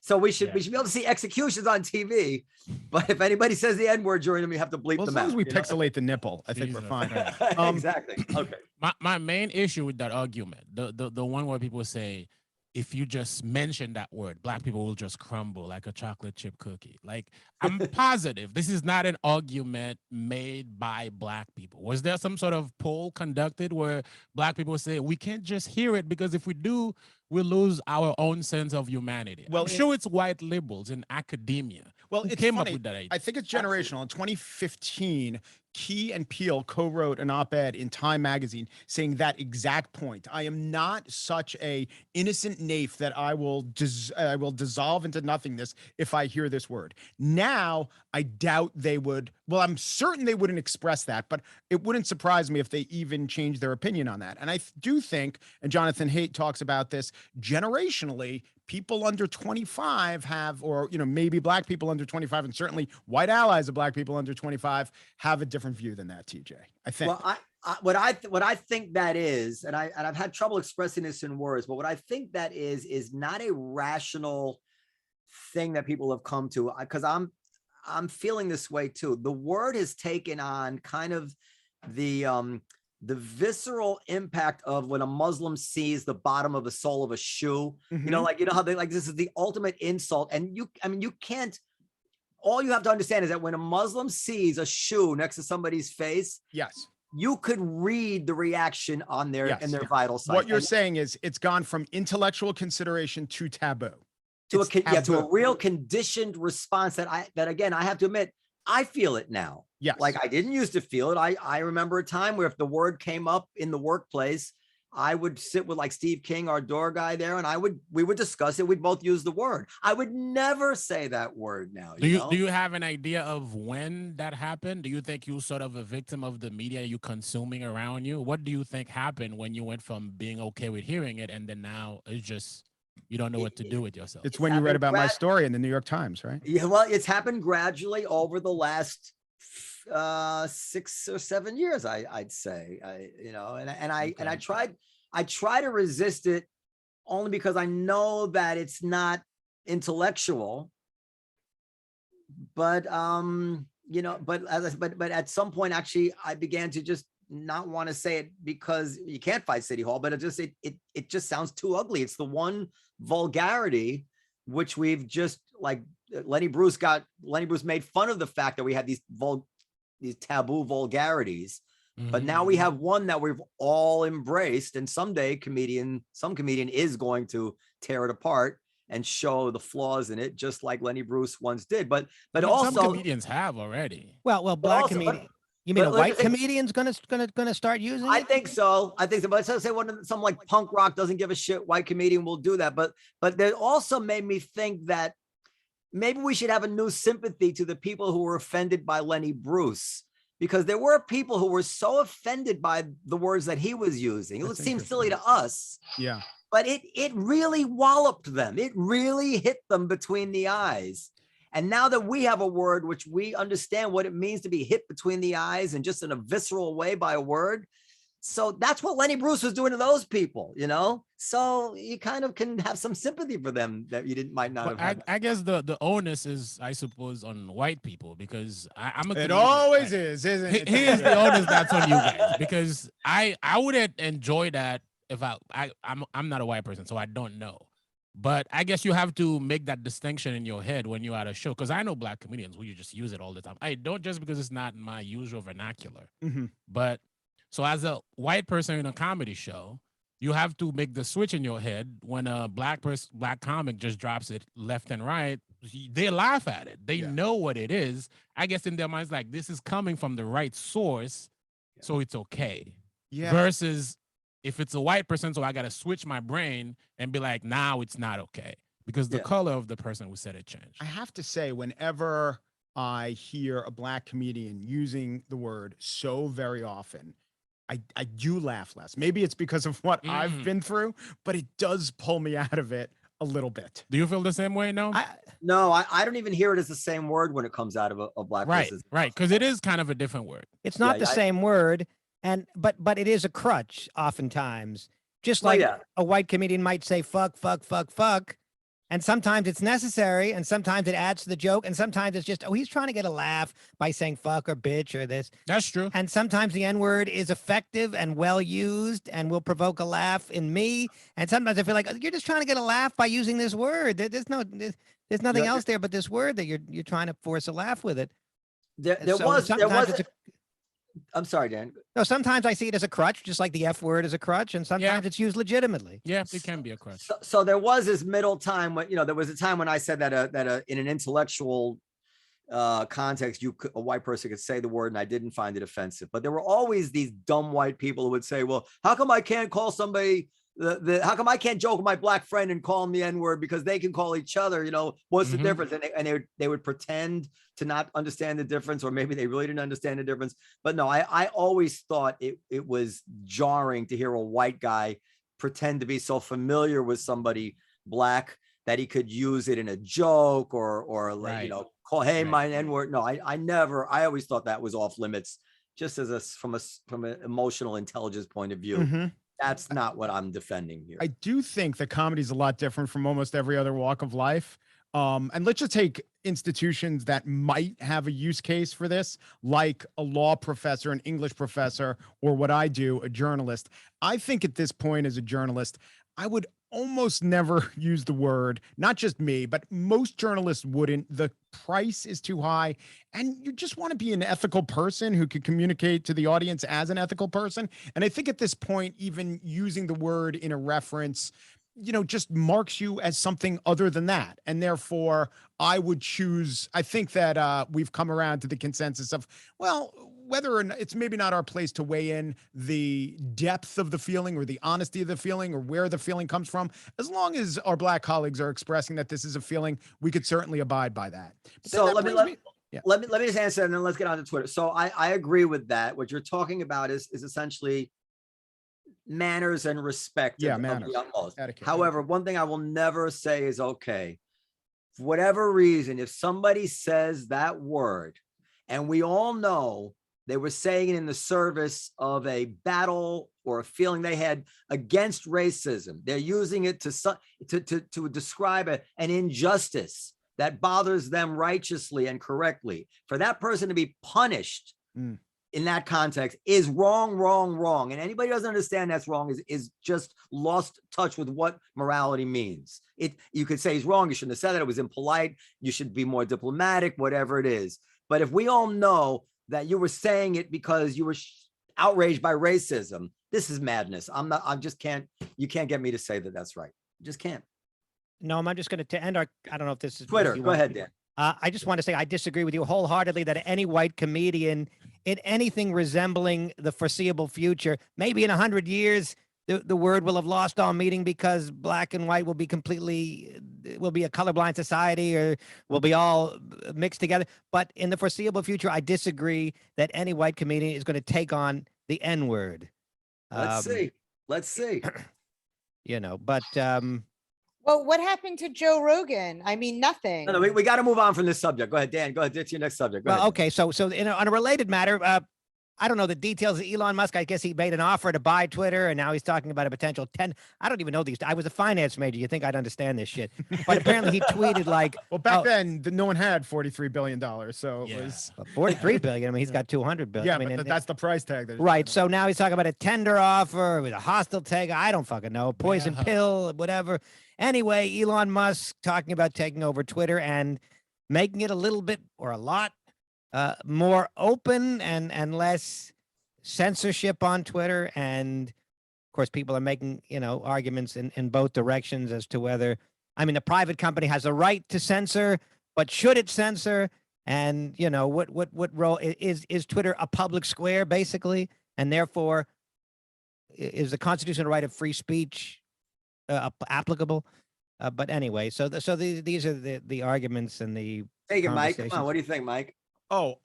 So we should be able to see executions on TV, but if anybody says the N-word during them, you have to bleep them out. As long as we pixelate the nipple, I think we're fine. Exactly. Okay. My main issue with that argument, the one where people say, if you just mention that word, Black people will just crumble like a chocolate chip cookie. Like, I'm positive this is not an argument made by Black people. Was there some sort of poll conducted where Black people say, we can't just hear it, because if we do, we'll lose our own sense of humanity? Well, I'm sure it's white liberals in academia. Well, it it came up with that idea. I think it's generational. In 2015, Key and Peele co-wrote an op-ed in Time magazine saying that exact point. I am not such a innocent naif that I will dissolve into nothingness if I hear this word. Now, I doubt they would. Well, I'm certain they wouldn't express that, but it wouldn't surprise me if they even changed their opinion on that. And I do think, and Jonathan Haidt talks about this, generationally, people under 25 have, or maybe Black people under 25, and certainly white allies of Black people under 25 have a different view than that, TJ. I think. Well, what I think that is, and I've had trouble expressing this in words, but what I think that is not a rational thing that people have come to. Because I'm feeling this way too. The word has taken on kind of the visceral impact of when a Muslim sees the bottom of the sole of a shoe. You know, like, you know how they like, this is the ultimate insult. And you can't, all you have to understand is that when a Muslim sees a shoe next to somebody's face, Yes. you could read the reaction on their in their vital signs. What you're saying is it's gone from intellectual consideration to taboo. To a real conditioned response that again, I have to admit, I feel it now. Yes. Like I didn't used to feel it. I remember a time where if the word came up in the workplace, I would sit with like Steve King, our door guy there, and we would discuss it. We'd both use the word. I would never say that word now. Do you have an idea of when that happened? Do you think you sort of a victim of the media you consuming around you? What do you think happened when you went from being okay with hearing it and then now it's just you don't know what to do with yourself? It's when you read about my story in the New York Times, right? Yeah, well, it's happened gradually over the last 6 or 7 years, I'd say. I try to resist it only because I know that it's not intellectual. But but at some point, actually, I began to just not want to say it because you can't fight City Hall, but it just sounds too ugly. It's the one vulgarity which we've just like Lenny Bruce made fun of the fact that we had these taboo vulgarities, but now we have one that we've all embraced, and someday some comedian is going to tear it apart and show the flaws in it, just like Lenny Bruce once did. But also some comedians have already. Well, black comedian. You mean a white comedian's gonna start using it? I think so. But let's say some like punk rock doesn't give a shit, white comedian will do that. But that also made me think that maybe we should have a new sympathy to the people who were offended by Lenny Bruce, because there were people who were so offended by the words that he was using. It seemed silly to us. Yeah. But it really walloped them. It really hit them between the eyes. And now that we have a word which we understand what it means to be hit between the eyes and just in a visceral way by a word. So that's what Lenny Bruce was doing to those people, you know? So you kind of can have some sympathy for them that you might not have had. I guess the onus is, I suppose, on white people, because I'm a It always is, isn't it? Here's the onus that's on you guys, because I wouldn't enjoy that if I'm not a white person, so I don't know. But I guess you have to make that distinction in your head when you're at a show, because I know black comedians who you just use it all the time. I don't, just because it's not my usual vernacular. But so as a white person in a comedy show, you have to make the switch in your head when a black comic just drops it left and right. They laugh at it. They know what it is. I guess in their minds, like, this is coming from the right source, so it's okay. Yeah. Versus if it's a white person, so I got to switch my brain and be like, now it's not okay, because the color of the person who said it changed. I have to say, whenever I hear a black comedian using the word so very often, I do laugh less. Maybe it's because of what I've been through, but it does pull me out of it a little bit. Do you feel the same way? No, I don't even hear it as the same word when it comes out of a black person. Right, because it is kind of a different word. It's not the same word, but it is a crutch oftentimes. Just like a white comedian might say fuck, fuck, fuck, fuck. And sometimes it's necessary, and sometimes it adds to the joke, and sometimes it's just, he's trying to get a laugh by saying fuck or bitch or this. That's true. And sometimes the N-word is effective and well used and will provoke a laugh in me. And sometimes I feel like you're just trying to get a laugh by using this word. There's nothing else there but this word that you're trying to force a laugh with it. I'm sorry, Dan. No, sometimes I see it as a crutch, just like the F word is a crutch, and sometimes it's used legitimately. Yeah, it can be a crutch. So there was this middle time when, there was a time when I said that in an intellectual context, a white person could say the word and I didn't find it offensive. But there were always these dumb white people who would say, well, how come I can't call somebody how come I can't joke with my black friend and call him the N-word because they can call each other, what's the difference? And they would pretend to not understand the difference, or maybe they really didn't understand the difference. But no, I always thought it was jarring to hear a white guy pretend to be so familiar with somebody black that he could use it in a joke or call, hey, my N-word. No, I always thought that was off limits, just as from an emotional intelligence point of view. That's not what I'm defending here. I do think that comedy is a lot different from almost every other walk of life. And let's just take institutions that might have a use case for this, like a law professor, an English professor, or what I do, a journalist. I think at this point as a journalist, I would almost never use the word, not just me, but most journalists wouldn't. The price is too high. And you just want to be an ethical person who could communicate to the audience as an ethical person. And I think at this point, even using the word in a reference, just marks you as something other than that. And therefore, I would choose, I think that we've come around to the consensus of, well, whether or not it's maybe not our place to weigh in the depth of the feeling or the honesty of the feeling or where the feeling comes from, as long as our Black colleagues are expressing that this is a feeling, we could certainly abide by that. But So let me just answer and then let's get on to Twitter. So I agree with that. What you're talking about is essentially manners and respect. Yeah, of manners. the utmost. Etiquette. However, one thing I will never say is okay. For whatever reason, if somebody says that word, and we all know they were saying it in the service of a battle or a feeling they had against racism, they're using it to describe an injustice that bothers them righteously and correctly. For that person to be punished in that context is wrong, wrong, wrong. And anybody who doesn't understand that's wrong is just lost touch with what morality means. You could say he's wrong. You shouldn't have said that. It was impolite. You should be more diplomatic, whatever it is. But if we all know that you were saying it because you were outraged by racism, this is madness. You can't get me to say that that's right. You just can't. No, I'm just going to end our, I don't know if this is Twitter. Go ahead, Dan. I just want to say I disagree with you wholeheartedly that any white comedian in anything resembling the foreseeable future, maybe in 100 years, the word will have lost all meaning because black and white will be a colorblind society or will be all mixed together. But in the foreseeable future, I disagree that any white comedian is going to take on the N word. Let's see. But Well, what happened to Joe Rogan? I mean, nothing. No, we got to move on from this subject. Go ahead, Dan. Go ahead. Get to your next subject. Go ahead. Okay. So on a related matter, I don't know the details of Elon Musk. I guess he made an offer to buy Twitter, and now he's talking about a potential 10. I don't even know these. I was a finance major. You think I'd understand this shit? But apparently he tweeted like, well, back then no one had $43 billion, so it was 43 billion. I mean, he's got 200 billion. Yeah, but that's the price tag. Right. So now he's talking about a tender offer with a hostile tag. I don't fucking know. Poison pill, whatever. Anyway, Elon Musk talking about taking over Twitter and making it a little bit or a lot more open and less censorship on Twitter. And of course, people are making, arguments in both directions as to whether, a private company has a right to censor, but should it censor? And, what role is Twitter a public square, basically? And therefore, is the constitutional right of free speech applicable? But anyway, these are the arguments and the take it, Mike. Come on, what do you think, Mike? No,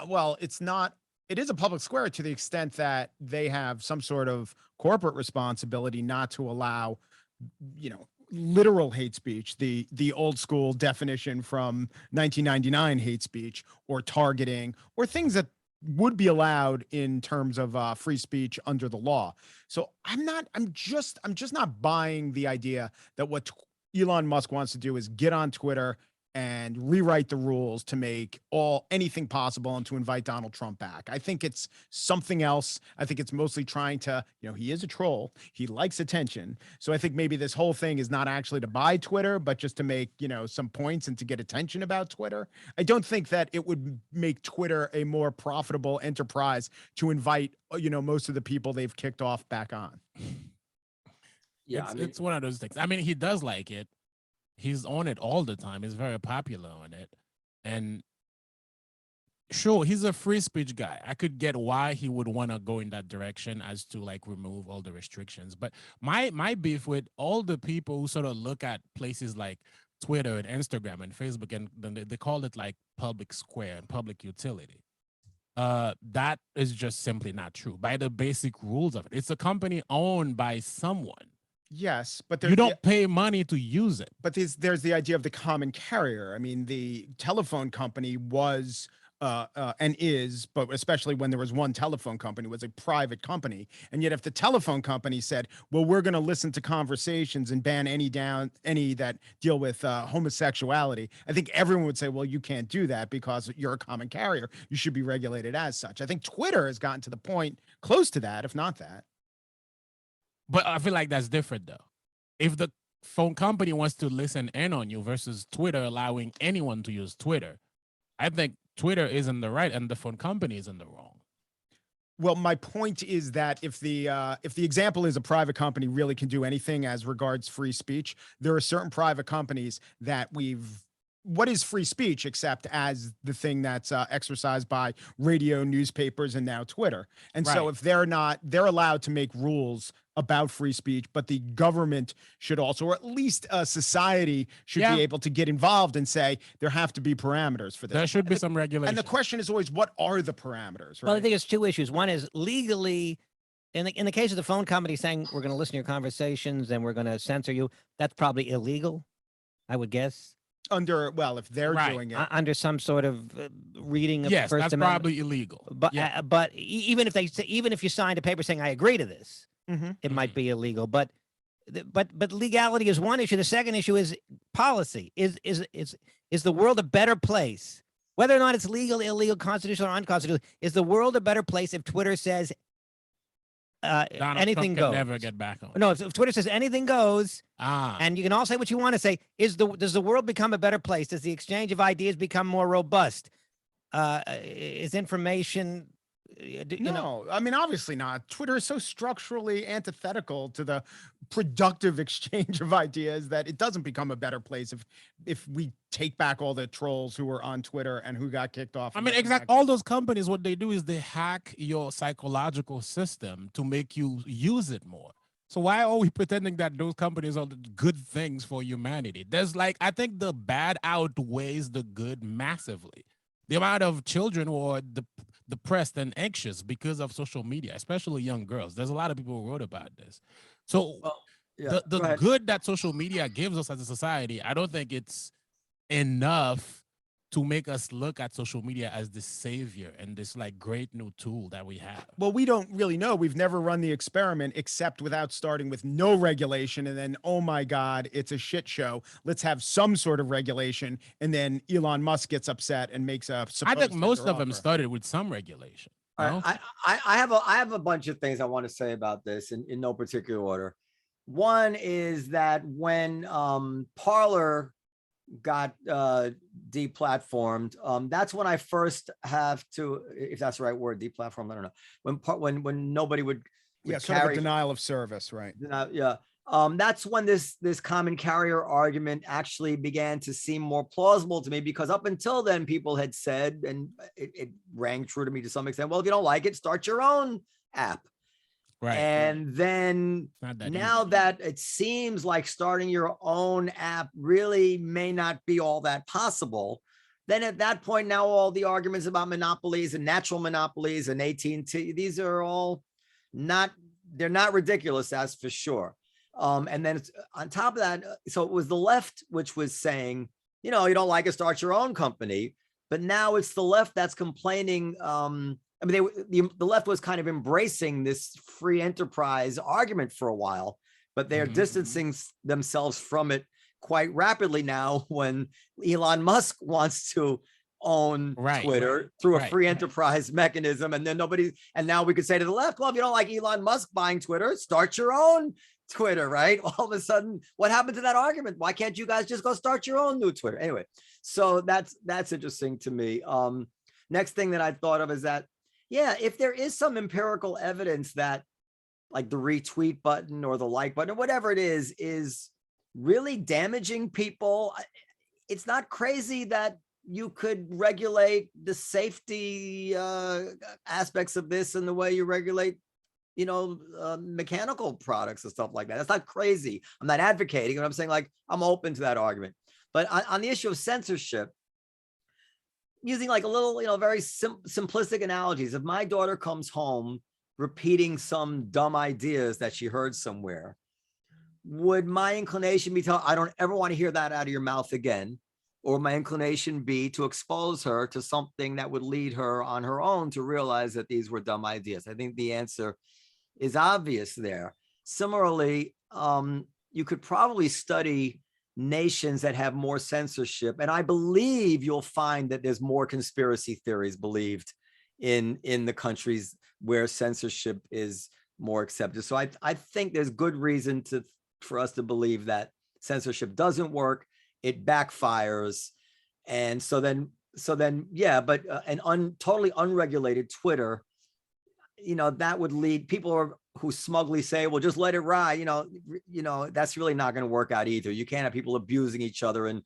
well, it's not. It is a public square to the extent that they have some sort of corporate responsibility not to allow, literal hate speech, the old school definition from 1999 hate speech or targeting or things that would be allowed in terms of free speech under the law. So I'm just not buying the idea that what Elon Musk wants to do is get on Twitter and rewrite the rules to make anything possible and to invite Donald Trump back. I think it's something else. I think it's mostly trying to, he is a troll. He likes attention. So I think maybe this whole thing is not actually to buy Twitter, but just to make, some points and to get attention about Twitter. I don't think that it would make Twitter a more profitable enterprise to invite, most of the people they've kicked off back on. Yeah, it's one of those things. He does like it. He's on it all the time. He's very popular on it. And sure, he's a free speech guy. I could get why he would want to go in that direction as to remove all the restrictions. But my beef with all the people who sort of look at places like Twitter and Instagram and Facebook, and then they call it public square and public utility. That is just simply not true by the basic rules of it. It's a company owned by someone. Yes, but you don't pay money to use it. But there's the idea of the common carrier. The telephone company was and is, but especially when there was one telephone company, was a private company. And yet if the telephone company said, well, we're going to listen to conversations and ban any that deal with homosexuality, I think everyone would say, well, you can't do that because you're a common carrier. You should be regulated as such. I think Twitter has gotten to the point close to that, if not that. But I feel like that's different though. If the phone company wants to listen in on you versus Twitter allowing anyone to use Twitter, I think Twitter is in the right and the phone company is in the wrong. Well, my point is that if the example is a private company really can do anything as regards free speech, there are certain private companies that what is free speech except as the thing that's exercised by radio, newspapers, and now Twitter. And so Right. if they're allowed to make rules about free speech, but the government should also, or at least society should Yeah. be able to get involved and say there have to be parameters for this. There should be some regulation. And the question is always, what are the parameters? Right? Well, I think it's two issues. One is legally, in the case of the phone company saying we're going to listen to your conversations and we're going to censor you, that's probably illegal, I would guess. If they're Right. doing it. Under some sort of reading of Yes, First that's Amendment. probably illegal. But yeah. Even if you signed a paper saying I agree to this, Mhm. it might be illegal. But legality is one issue. The second issue is policy. Is the world a better place? Whether or not it's legal, illegal, constitutional, or unconstitutional, is the world a better place if Twitter says Donald anything Trump goes? can never get back on. No, if Twitter says anything goes, and you can all say what you want to say, does the world become a better place? Does the exchange of ideas become more robust? Is information? No, I mean, obviously not. Twitter is so structurally antithetical to the productive exchange of ideas that it doesn't become a better place if we take back all the trolls who were on Twitter and who got kicked off. I mean, exactly. All those companies, what they do is they hack your psychological system to make you use it more. So why are we pretending that those companies are the good things for humanity? I think the bad outweighs the good massively. The amount of children who are depressed and anxious because of social media, especially young girls. There's a lot of people who wrote about this. So Yeah, the go ahead. good that social media gives us as a society, I don't think it's enough to make us look at social media as this savior and this great new tool that we have. Well, we don't really know. We've never run the experiment except without starting with no regulation. And then, oh my God, it's a shit show. Let's have some sort of regulation. And then Elon Musk gets upset and makes a I think most of them offer. started with some regulation. All right, I have a bunch of things I want to say about this in no particular order. One is that when Parler got deplatformed, that's when I first have to, if that's the right word, deplatformed, I don't know, when nobody would sort of a denial of service, right? That's when this common carrier argument actually began to seem more plausible to me, because up until then people had said, and it rang true to me to some extent, well, if you don't like it, start your own app. Right. And then now that it seems like starting your own app really may not be all that possible, then at that point, now all the arguments about monopolies and natural monopolies and AT&T, these are all they're not ridiculous, that's for sure. And then on top of that, so it was the left which was saying, you don't like it, start your own company. But now it's the left that's complaining. The left was kind of embracing this free enterprise argument for a while, but they're distancing themselves from it quite rapidly now when Elon Musk wants to own Twitter through a free enterprise mechanism. And then now we could say to the left, well, if you don't like Elon Musk buying Twitter, start your own Twitter, right? All of a sudden, what happened to that argument? Why can't you guys just go start your own new Twitter? Anyway, so that's interesting to me. Next thing that I thought of is that, if there is some empirical evidence that like the retweet button or the like button or whatever it is really damaging people, it's not crazy that you could regulate the safety aspects of this in the way you regulate, mechanical products and stuff like that. That's not crazy. I'm not advocating, but I'm saying I'm open to that argument. But on the issue of censorship, using a little, very simplistic analogies. If my daughter comes home repeating some dumb ideas that she heard somewhere, would my inclination be I don't ever want to hear that out of your mouth again? or my inclination be to expose her to something that would lead her on her own to realize that these were dumb ideas? I think the answer is obvious there. Similarly, you could probably study nations that have more censorship, and I believe you'll find that there's more conspiracy theories believed in the countries where censorship is more accepted. So I think there's good reason for us to believe that censorship doesn't work, it backfires. And so then yeah, but an totally unregulated Twitter, that would lead people who smugly say, well, just let it ride. That's really not going to work out either. You can't have people abusing each other and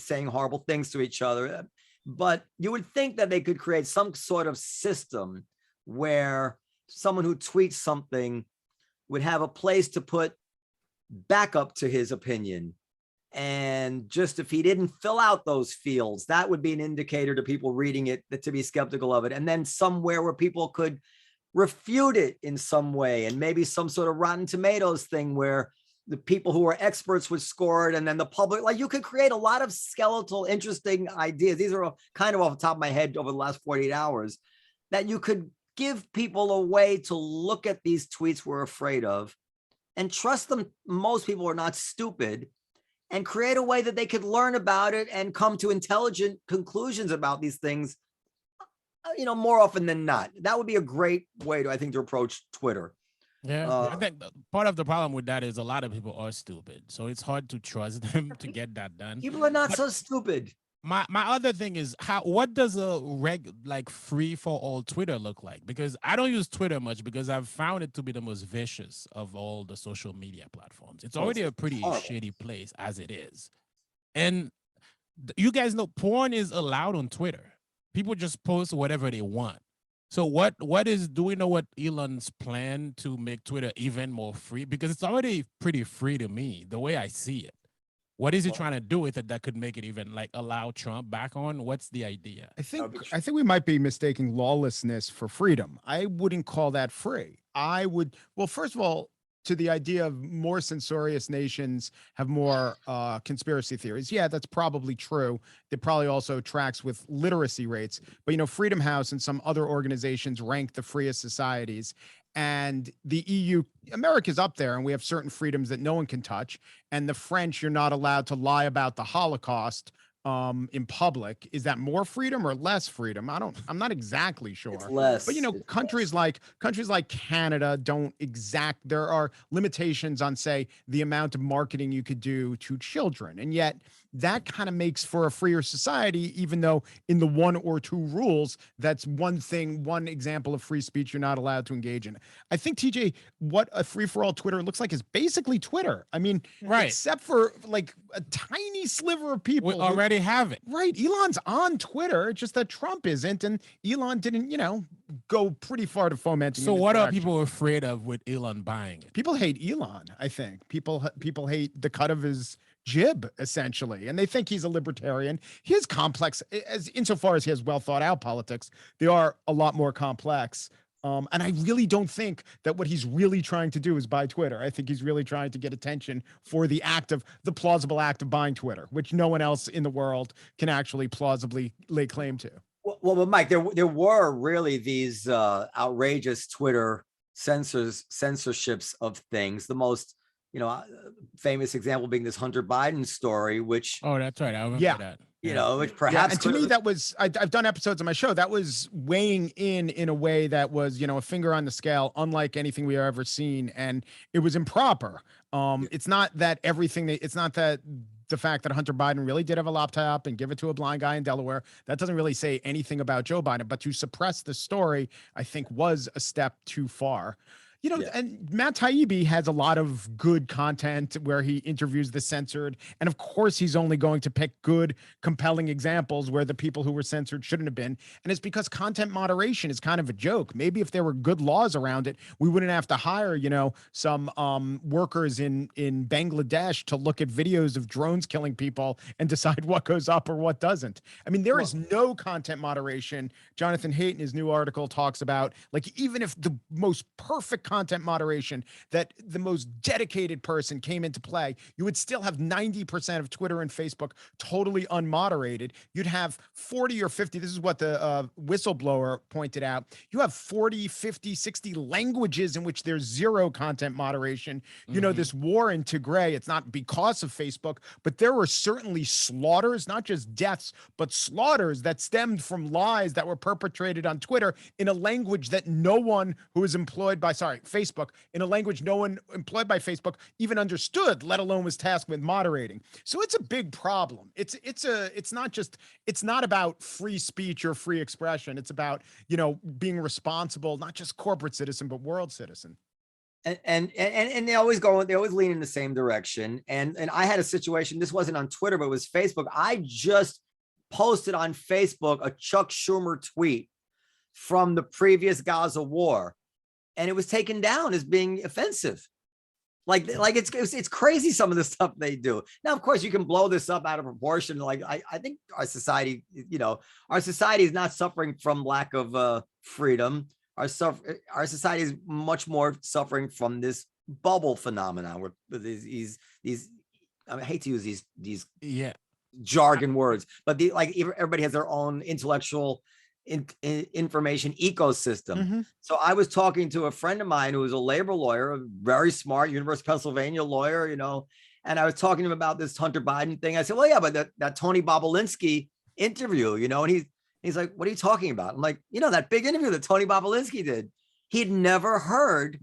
saying horrible things to each other. But you would think that they could create some sort of system where someone who tweets something would have a place to put backup to his opinion. And just if he didn't fill out those fields, that would be an indicator to people reading it to be skeptical of it. And then somewhere where people could refute it in some way, and maybe some sort of Rotten Tomatoes thing where the people who are experts would score it, and then the public, like, you could create a lot of skeletal, interesting ideas. These are kind of off the top of my head over the last 48 hours that you could give people a way to look at these tweets we're afraid of and trust them. Most people are not stupid, and create a way that they could learn about it and come to intelligent conclusions about these things, more often than not. That would be a great way I think, to approach Twitter. Yeah, I think part of the problem with that is a lot of people are stupid, so it's hard to trust them to get that done. People are not so stupid. My other thing is what does a free for all Twitter look like? Because I don't use Twitter much because I've found it to be the most vicious of all the social media platforms. It's already a pretty shitty place as it is. And you guys know porn is allowed on Twitter. People just post whatever they want. So do we know what Elon's plan to make Twitter even more free? Because it's already pretty free to me, the way I see it. What is he trying to do with it that could make it even allow Trump back on? What's the idea? I think we might be mistaking lawlessness for freedom. I wouldn't call that free. Well, first of all, to the idea of more censorious nations have more conspiracy theories. Yeah, that's probably true. It probably also tracks with literacy rates. But, Freedom House and some other organizations rank the freest societies. And the EU, America's up there, and we have certain freedoms that no one can touch. And the French, you're not allowed to lie about the Holocaust in public. Is that more freedom or less freedom? I'm not exactly sure. It's less. But countries like Canada there are limitations on, say, the amount of marketing you could do to children. And yet that kind of makes for a freer society, even though in the one or two rules, that's one example of free speech you're not allowed to engage in. I think, TJ, what a free-for-all Twitter looks like is basically Twitter. I mean, right, except for a tiny sliver of people we already have it. Right. Elon's on Twitter. It's just that Trump isn't, and Elon didn't, go pretty far to fomenting. So what are people afraid of with Elon buying it? People hate Elon, I think. People hate the cut of his jib, essentially, and they think he's a libertarian. He is complex, insofar as he has well thought out politics. They are a lot more complex. And I really don't think that what he's really trying to do is buy Twitter. I think he's really trying to get attention for the plausible act of buying Twitter, which no one else in the world can actually plausibly lay claim to. Well, but Mike, there were really these outrageous Twitter censorships of things. The most famous example being this Hunter Biden story, which that's right, I remember that. Which perhaps, and to me, that was, I've done episodes on my show, that was weighing in a way that was, a finger on the scale, unlike anything we have ever seen. And it was improper. It's not that the fact that Hunter Biden really did have a laptop and give it to a blind guy in Delaware, that doesn't really say anything about Joe Biden, but to suppress the story, I think, was a step too far. And Matt Taibbi has a lot of good content where he interviews the censored. And of course, he's only going to pick good, compelling examples where the people who were censored shouldn't have been. And it's because content moderation is kind of a joke. Maybe if there were good laws around it, we wouldn't have to hire, some workers in Bangladesh to look at videos of drones killing people and decide what goes up or what doesn't. I mean, there is no content moderation. Jonathan Haidt in his new article talks about, even if the most perfect content moderation, that the most dedicated person came into play, you would still have 90% of Twitter and Facebook totally unmoderated. You'd have 40 or 50. This is what the whistleblower pointed out. You have 40, 50, 60 languages in which there's zero content moderation. You know, this war in Tigray, it's not because of Facebook, but there were certainly slaughters, not just deaths, but slaughters that stemmed from lies that were perpetrated on Twitter in a language that no one who is employed by, Facebook, in a language no one employed by Facebook even understood, let alone was tasked with moderating. So it's a big problem. It's not about free speech or free expression. It's about, you know, being responsible, not just corporate citizen, but world citizen. And they always lean in the same direction. And I had a situation, this wasn't on Twitter, but it was Facebook. I just posted on Facebook a Chuck Schumer tweet from the previous Gaza war, and it was taken down as being offensive. Like it's crazy, some of the stuff they do. Now, of course, you can blow this up out of proportion. Like I think our society, you know, our society is not suffering from lack of freedom. Our society is much more suffering from this bubble phenomenon where these I hate to use these jargon words, but everybody has their own intellectual information ecosystem. So I was talking to a friend of mine who was a labor lawyer, a very smart University of Pennsylvania lawyer, you know, and I was talking to him about this Hunter Biden thing. I said, well, yeah, but that Tony Bobolinsky interview, you know, and he's like, what are you talking about? I'm like, you know, that big interview that Tony Bobolinsky did. He'd never heard.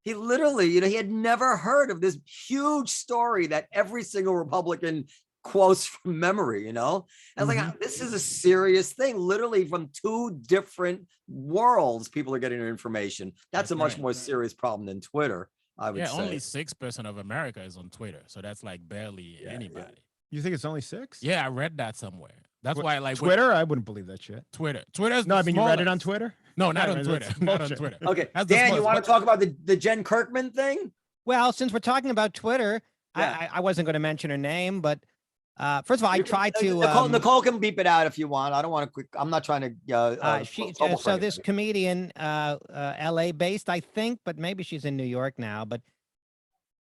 He literally, you know, he had never heard of this huge story that every single Republican quotes from memory, you know? And I was like, this is a serious thing. Literally from two different worlds, people are getting their information. That's a much more serious problem than Twitter, I would say. Only 6% of America is on Twitter. So that's like barely anybody. Yeah. You think it's only 6? Yeah, I read that somewhere. That's why I like Twitter. I wouldn't believe that shit. Twitter's no. I mean, you read it on Twitter? No, not on Twitter. Not on Twitter. Okay, Dan, you want to talk about the Jen Kirkman thing? Well, since we're talking about Twitter, I wasn't going to mention her name, but first of all, I tried to. Nicole can beep it out if you want. I don't want to. I'm not trying to. So this comedian, LA based, I think, but maybe she's in New York now. But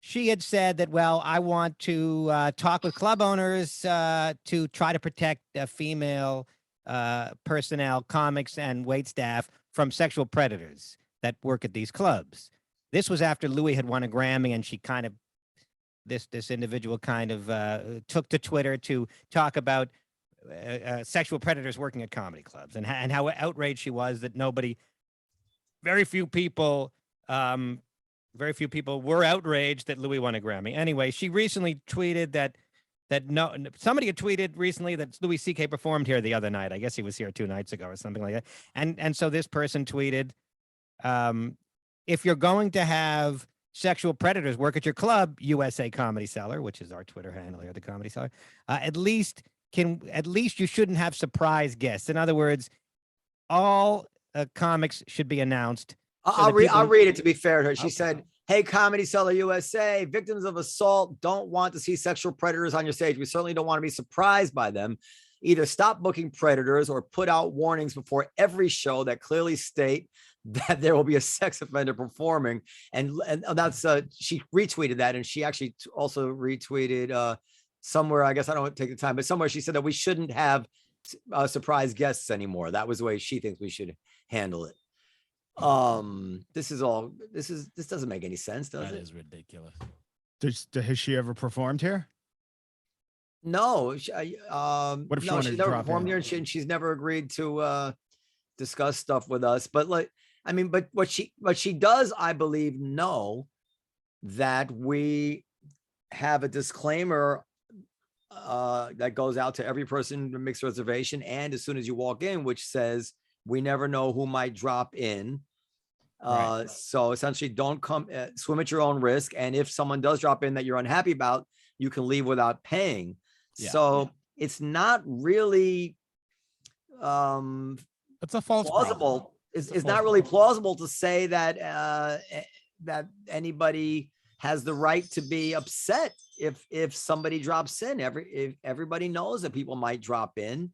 she had said that, well, I want to talk with club owners to try to protect female personnel, comics, and wait staff from sexual predators that work at these clubs. This was after Louis had won a Grammy, and she kind of, this individual kind of took to Twitter to talk about sexual predators working at comedy clubs and how outraged she was that very few people were outraged that Louis won a Grammy. Anyway, she recently tweeted somebody had tweeted recently that Louis C.K. performed here the other night. I guess he was here 2 nights ago or something like that. And so this person tweeted, if you're going to have sexual predators work at your club, USA Comedy Cellar, which is our Twitter handle here, the Comedy Cellar, at least you shouldn't have surprise guests. In other words, all comics should be announced. I'll read it to be fair to her. She said, hey, Comedy Cellar USA, victims of assault don't want to see sexual predators on your stage. We certainly don't want to be surprised by them. Either stop booking predators or put out warnings before every show that clearly state that there will be a sex offender performing. And that's, she retweeted that. And she actually also retweeted somewhere, I guess I don't take the time, but somewhere she said that we shouldn't have surprise guests anymore. That was the way she thinks we should handle it. This doesn't make any sense, does it? That is ridiculous. Has she ever performed here? No. What if she no, she's never performed here, and she's never agreed to discuss stuff with us. But but what she does, I believe, know that we have a disclaimer that goes out to every person who makes a reservation, and as soon as you walk in, which says we never know who might drop in. Right. So essentially, don't come, swim at your own risk. And if someone does drop in that you're unhappy about, you can leave without paying. Yeah. So it's not really it's a false plausible. It's not really plausible to say that that anybody has the right to be upset if somebody drops in. Everybody knows that people might drop in.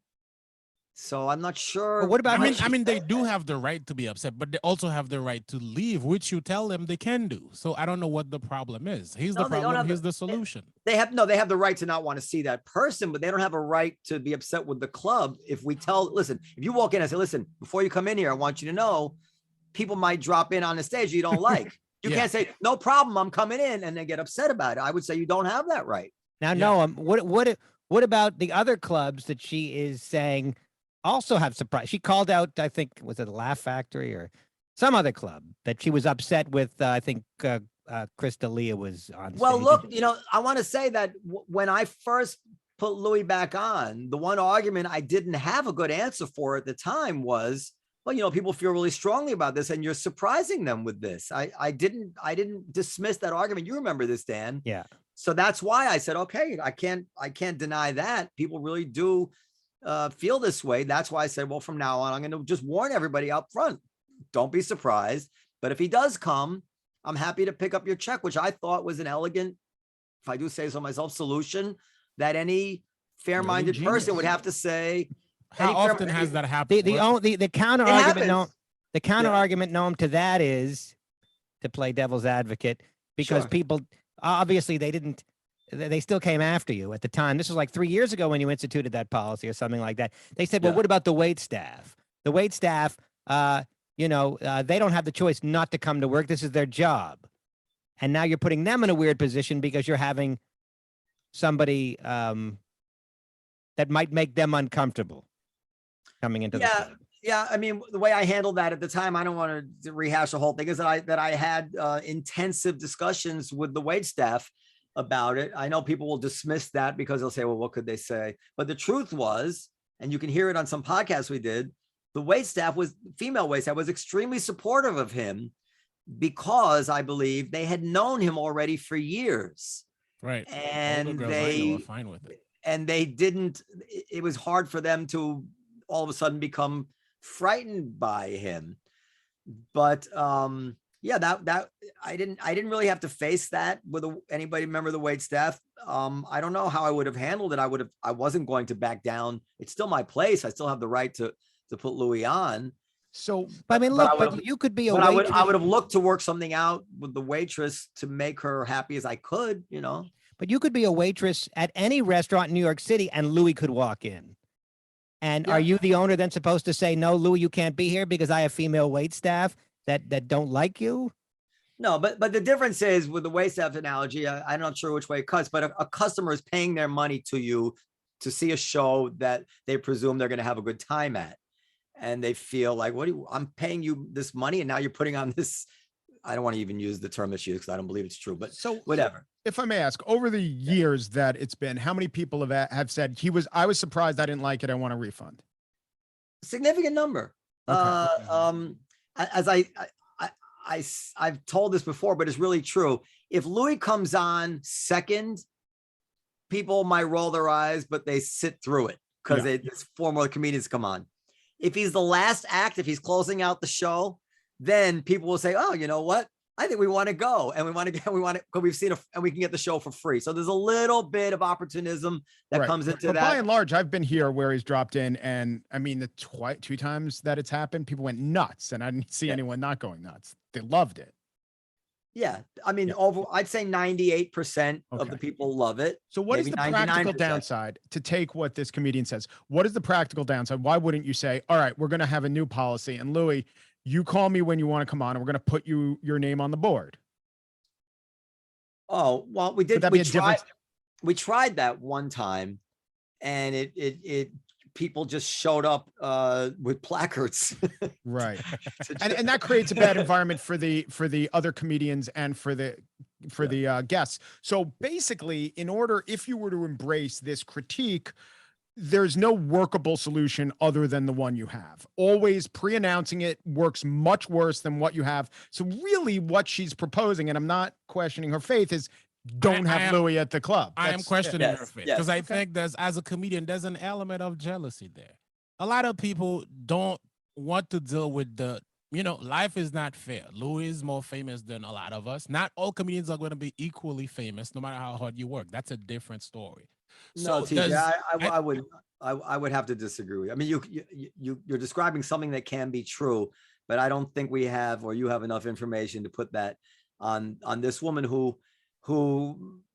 So I'm not sure. But what about I mean, they do have the right to be upset, but they also have the right to leave, which you tell them they can do. So I don't know what the problem is. Here's the No, they don't problem. have Here's the- the solution. They have the right to not want to see that person, but they don't have a right to be upset with the club. If we listen, if you walk in and say, listen, before you come in here, I want you to know people might drop in on the stage you don't like. You Yeah. can't say, no problem, I'm coming in, and then get upset about it. I would say you don't have that right. Now, Yeah. Noam, what about the other clubs that she is saying also have surprise? She called out, I think, was it Laugh Factory or some other club that she was upset with? I think Chris D'Elia was on. Well, stage. look, I want to say that when I first put Louis back on, the one argument I didn't have a good answer for at the time was, well, people feel really strongly about this, and you're surprising them with this. I didn't dismiss that argument. You remember this, Dan? Yeah. So that's why I said, okay, I can't deny that people really do feel this way. That's why I said, well, from now on, I'm going to just warn everybody up front. Don't be surprised. But if he does come, I'm happy to pick up your check, which I thought was an elegant, if I do say so myself, solution that any fair-minded Really person genius. would have to say. How any fair- often has that happened? The counter argument, happens. the counter Yeah. argument, Noam, to that is to play devil's advocate because Sure. people obviously they still came after you at the time. This was like 3 years ago when you instituted that policy or something like that. They said, well, Yeah. what about the wait staff? The wait staff, they don't have the choice not to come to work. This is their job. And now you're putting them in a weird position because you're having somebody that might make them uncomfortable coming into the Yeah. club. Yeah, I mean, the way I handled that at the time, I don't want to rehash the whole thing, is that I had intensive discussions with the wait staff about it. I know people will dismiss that because they'll say, well, what could they say? But the truth was, and you can hear it on some podcasts we did, the female wait staff was extremely supportive of him because I believe they had known him already for years. Right. All the And girls I know are fine with it. it was hard for them to all of a sudden become frightened by him. But that I didn't really have to face that with anybody member of the wait staff. I don't know how I would have handled it. I wasn't going to back down. It's still my place. I still have the right to put Louis on. So But I mean, But look, I but would've- you could be a But waitress. I would have looked to work something out with the waitress to make her happy as I could, But you could be a waitress at any restaurant in New York City and Louis could walk in. And are Yeah. you the owner then supposed to say, no, Louis, you can't be here because I have female wait staff that don't like you? No, but the difference is with the wait staff analogy, I'm not sure which way it cuts, but a customer is paying their money to you to see a show that they presume they're going to have a good time at. And they feel like, I'm paying you this money and now you're putting on this. I don't want to even use the term that she used because I don't believe it's true, but So whatever. if I may ask, over the years that it's been, how many people have said I was surprised, I didn't like it, I want a refund? Significant number. Okay. As I've told this before, but it's really true. If Louis comes on second, people might roll their eyes, but they sit through it because there's 4 more comedians come on. If he's the last act, if he's closing out the show, then people will say, oh, you know what? I think we want to go and we want to because we've seen and we can get the show for free. So there's a little bit of opportunism that Right. comes into But by that. and large, I've been here where he's dropped in, and I mean, the 2 times that it's happened, people went nuts, and I didn't see anyone not going nuts. They loved it. Yeah. I mean, Yeah. I'd say 98% of Okay. the people love it. So what is Maybe the practical 99%. downside to take what this comedian says? What is the practical downside? Why wouldn't you say, all right, we're going to have a new policy, and Louis, you call me when you want to come on, and we're going to put your name on the board? Oh, well, we Would did. that We be a difference? tried that one time, and it people just showed up with placards. Right. And that creates a bad environment for the other comedians and for the guests. So basically, if you were to embrace this critique, there's no workable solution other than the one you have. Always pre-announcing it works much worse than what you have. So really what she's proposing, and I'm not questioning her faith, is don't have Louis at the club. I am That's- questioning Yes, her faith yes. because I think as a comedian, there's an element of jealousy there. A lot of people don't want to deal with life is not fair. Louis is more famous than a lot of us. Not all comedians are going to be equally famous, no matter how hard you work. That's a different story. No, So TJ, does- I would have to disagree with you. I mean, you're describing something that can be true, but I don't think we have, or you have enough information to put that on this woman who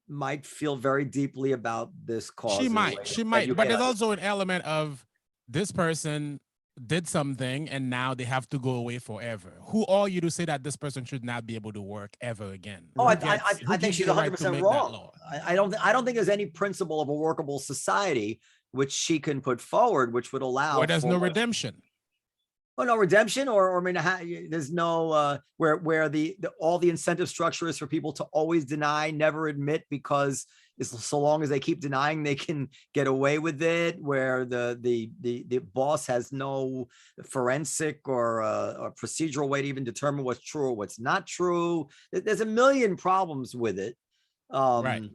might feel very deeply about this cause. She in a way might, that but there's can also an element of this person did something and now they have to go away forever. Who are you to say that this person should not be able to work ever again? Oh, Who I who think gives she's you the right to 100% make that wrong. law? I don't think there's any principle of a workable society which she can put forward, which would allow Or there's no for- redemption. Oh, no redemption, or I mean, there's no where the all the incentive structure is for people to always deny, never admit, because so long as they keep denying, they can get away with it. Where the boss has no forensic or procedural way to even determine what's true or what's not true. There's a million problems with it. Right.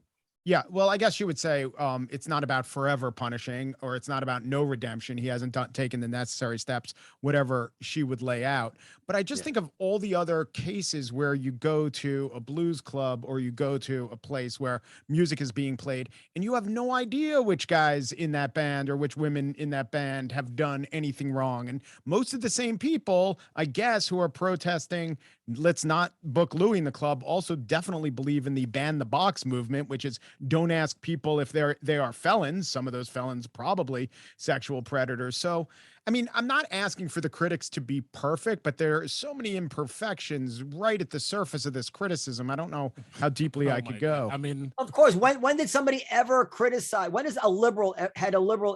Yeah, well, I guess you would say it's not about forever punishing, or it's not about no redemption. He hasn't taken the necessary steps, whatever she would lay out. But I just think of all the other cases where you go to a blues club or you go to a place where music is being played and you have no idea which guys in that band or which women in that band have done anything wrong. And most of the same people, I guess, who are protesting, let's not book Louis in the club, also definitely believe in the ban the box movement, which is don't ask people if they are felons. Some of those felons probably sexual predators. So, I mean, I'm not asking for the critics to be perfect, but there are so many imperfections right at the surface of this criticism. I don't know how deeply I could go. I mean, Of course, when did somebody ever criticize? When has a liberal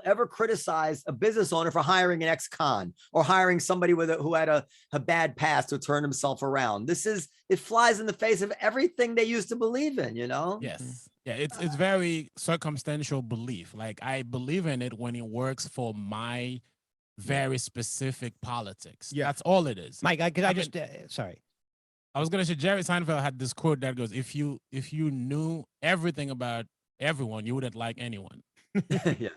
ever criticized a business owner for hiring an ex-con or hiring somebody who had a bad past to turn himself around? It flies in the face of everything they used to believe in, you know? yes. Yeah, it's very circumstantial belief. Like, I believe in it when it works for my very specific politics. Yeah. That's all it is. Mike, sorry. I was gonna say Jerry Seinfeld had this quote that goes, if you knew everything about everyone, you wouldn't like anyone. Yeah.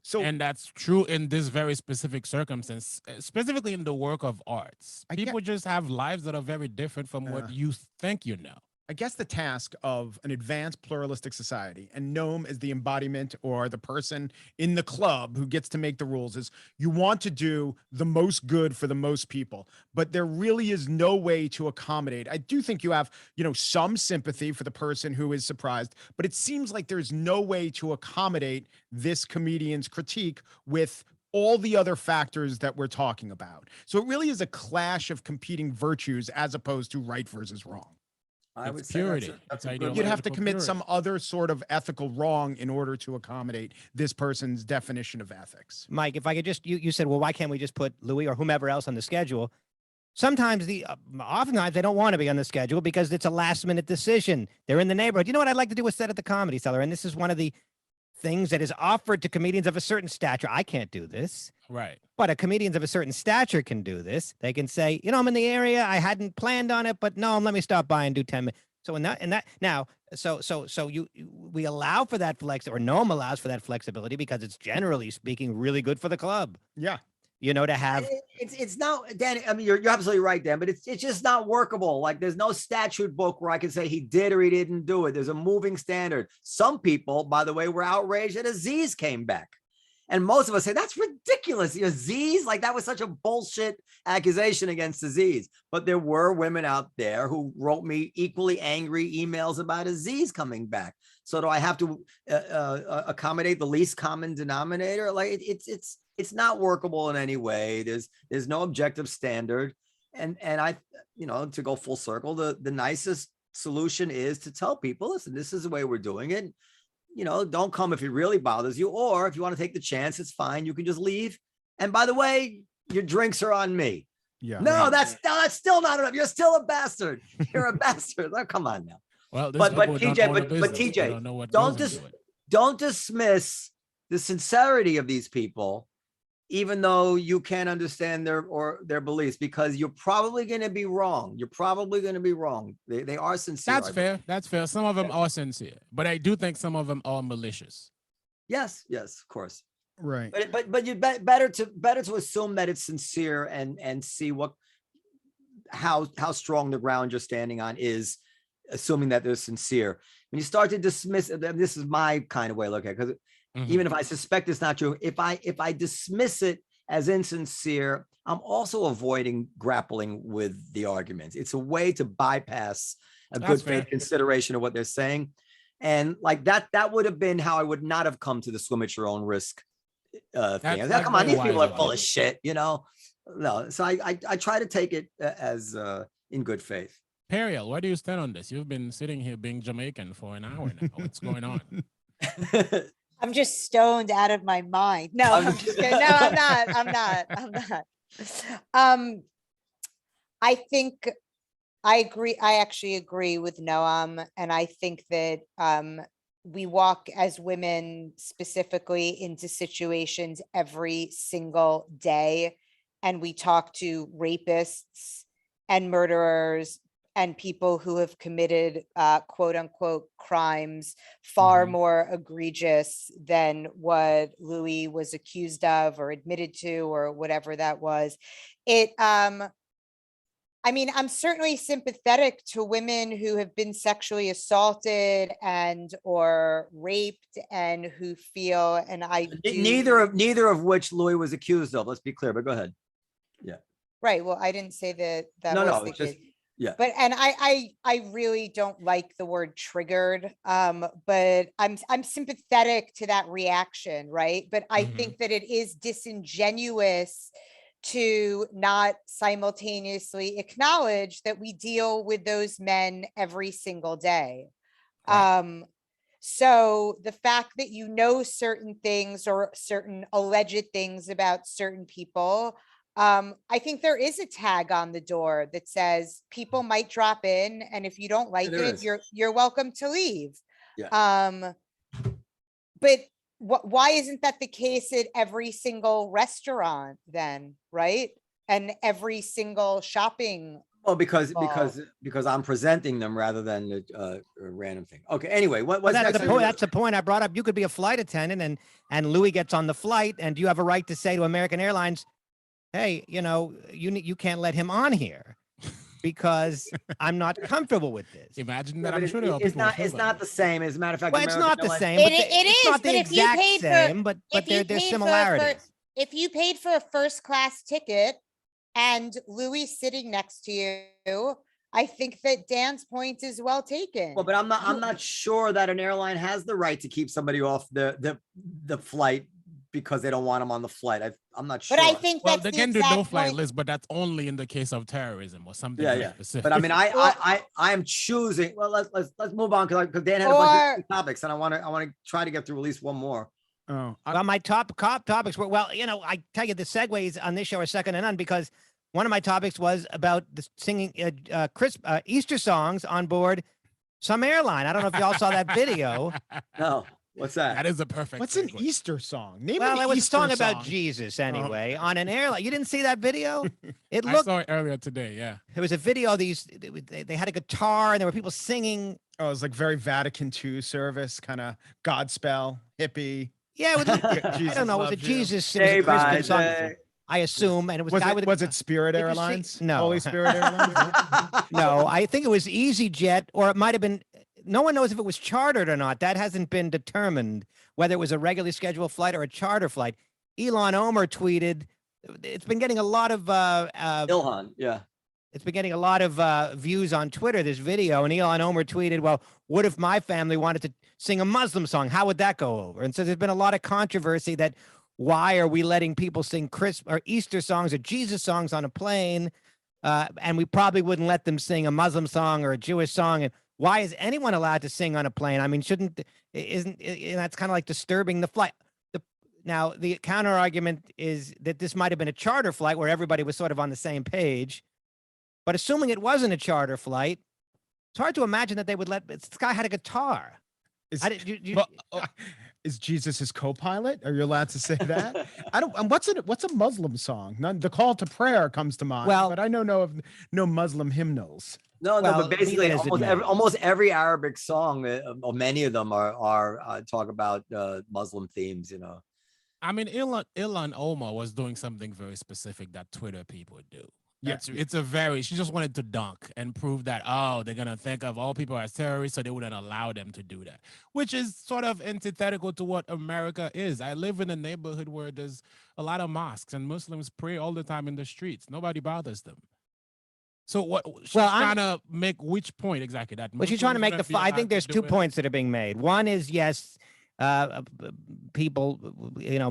So And that's true in this very specific circumstance, specifically in the work of arts. People just have lives that are very different from what you think you know. I guess the task of an advanced pluralistic society, and Noam is the embodiment or the person in the club who gets to make the rules, is you want to do the most good for the most people, but there really is no way to accommodate. I do think you have, some sympathy for the person who is surprised, but it seems like there's no way to accommodate this comedian's critique with all the other factors that we're talking about. So it really is a clash of competing virtues as opposed to right versus wrong. I would It's say purity. that's It's a good ideal. You'd have to Political commit purity. some other sort of ethical wrong in order to accommodate this person's definition of ethics. Mike, if I could just, you said, well, why can't we just put Louis or whomever else on the schedule? Sometimes oftentimes they don't want to be on the schedule because it's a last minute decision. They're in the neighborhood. You know what I'd like to do is set at the Comedy Cellar. And this is one of the things that is offered to comedians of a certain stature. I can't do this. Right. But a comedians of a certain stature can do this. They can say, I'm in the area. I hadn't planned on it, but no, let me stop by and do 10 minutes. So we allow for that or Noam allows for that flexibility because it's generally speaking really good for the club. Yeah. To have it's not, Dan. I mean, you're absolutely right, Dan, but it's just not workable. Like, there's no statute book where I can say he did or he didn't do it. There's a moving standard. Some people, by the way, were outraged that Aziz came back. And most of us say that's ridiculous. Aziz, like, that was such a bullshit accusation against Aziz. But there were women out there who wrote me equally angry emails about Aziz coming back. So do I have to accommodate the least common denominator? Like, it's not workable in any way. There's no objective standard. And I, to go full circle, the nicest solution is to tell people, listen, this is the way we're doing it. Don't come if it really bothers you, or if you want to take the chance, it's fine. You can just leave. And by the way, your drinks are on me. Yeah. No, that's still not enough. You're still a bastard. You're a bastard. Oh, come on now. Well, But TJ, don't dismiss the sincerity of these people, even though you can't understand their beliefs, because you're probably going to be wrong. They are sincere. That's fair. That's fair. Some of them are sincere, but I do think some of them are malicious. Yes, of course. Right. But you better to assume that it's sincere and see how strong the ground you're standing on is, assuming that they're sincere. when you start to dismiss, this is my kind of way of looking at it, because even if I suspect it's not true, if I dismiss it as insincere, I'm also avoiding grappling with the arguments. It's a way to bypass a good faith consideration of what they're saying. And like that would have been how I would not have come to the swim at your own risk thing. Come on, these people are full of shit, you know? No, so I try to take it as in good faith. Periel, where do you stand on this? You've been sitting here being Jamaican for an hour now. What's going on? I'm just stoned out of my mind. No, I'm just kidding. No, I'm not. I think I agree. I actually agree with Noam. And I think that we walk as women specifically into situations every single day. And we talk to rapists and murderers and people who have committed quote unquote crimes far more egregious than what Louis was accused of or admitted to or whatever that was. I mean, I'm certainly sympathetic to women who have been sexually assaulted and or raped and who feel, and I do. Neither of which Louis was accused of. Let's be clear, but go ahead. Yeah. Right. Well, I didn't say that. No, it's just, yeah. But and I really don't like the word triggered. But I'm sympathetic to that reaction, right? But I think that it is disingenuous to not simultaneously acknowledge that we deal with those men every single day. Right. So the fact that you know certain things or certain alleged things about certain people, I think there is a tag on the door that says people might drop in, and if you don't like it, you're welcome to leave. Yeah. But why isn't that the case at every single restaurant then, right? And every single shopping. Well, because I'm presenting them rather than a random thing. Okay. Anyway, what's next? That's the point I brought up. You could be a flight attendant, and Louis gets on the flight, and you have a right to say to American Airlines, "Hey, you can't let him on here because I'm not comfortable with this." Imagine that. I'm sure it's not the same. As a matter of fact, well, it's not the same. It's not the exact same, but there's similarities. If you paid for a first class ticket and Louis sitting next to you, I think that Dan's point is well taken. Well, but I'm not sure that an airline has the right to keep somebody off the flight because they don't want them on the flight. I'm not sure. But I think they can do no flight list, but that's only in the case of terrorism or something specific. But I mean, I am choosing. Well, let's move on because Dan had a bunch of topics, and I want to try to get through at least one more. Oh, well, my top topics were, I tell you, the segues on this show are second to none because one of my topics was about the singing Easter songs on board some airline. I don't know if y'all saw that video. No. What's that? That is a perfect. What's an Easter song? It was a song about Jesus anyway on an airline. You didn't see that video? I saw it earlier today. Yeah, there was a video. They had a guitar and there were people singing. Oh, it was like very Vatican II service, kind of Godspell, hippie. Yeah, it was, I don't know. It was a Jesus. It was a Christian song. I assume, and it was. Was it Spirit Airlines? No, Holy Spirit Airlines. No, I think it was EasyJet, or it might have been. No one knows if it was chartered or not. That hasn't been determined, whether it was a regularly scheduled flight or a charter flight. Elon Omer tweeted, it's been getting a lot of Ilhan, yeah. It's been getting a lot of views on Twitter, this video, and Elon Omer tweeted, well, what if my family wanted to sing a Muslim song? How would that go over? And so there's been a lot of controversy that why are we letting people sing Christmas or Easter songs or Jesus songs on a plane? And we probably wouldn't let them sing a Muslim song or a Jewish song. And why is anyone allowed to sing on a plane? I mean, that's kind of like disturbing the flight. Now, the counter argument is that this might have been a charter flight where everybody was sort of on the same page. But assuming it wasn't a charter flight, it's hard to imagine that they would let. This guy had a guitar. Is Jesus his co-pilot? Are you allowed to say that? I don't. What's a Muslim song? The call to prayer comes to mind. Well, but I know of no Muslim hymnals. No, but basically almost every Arabic song, or many of them are talk about Muslim themes. I mean, Elon Omer was doing something very specific that Twitter people do. She just wanted to dunk and prove that, they're going to think of all people as terrorists, so they wouldn't allow them to do that, which is sort of antithetical to what America is. I live in a neighborhood where there's a lot of mosques and Muslims pray all the time in the streets. Nobody bothers them. So what she's trying to make which point exactly? That Well, she's trying to make I think there's 2 points that are being made. One is, yes, people,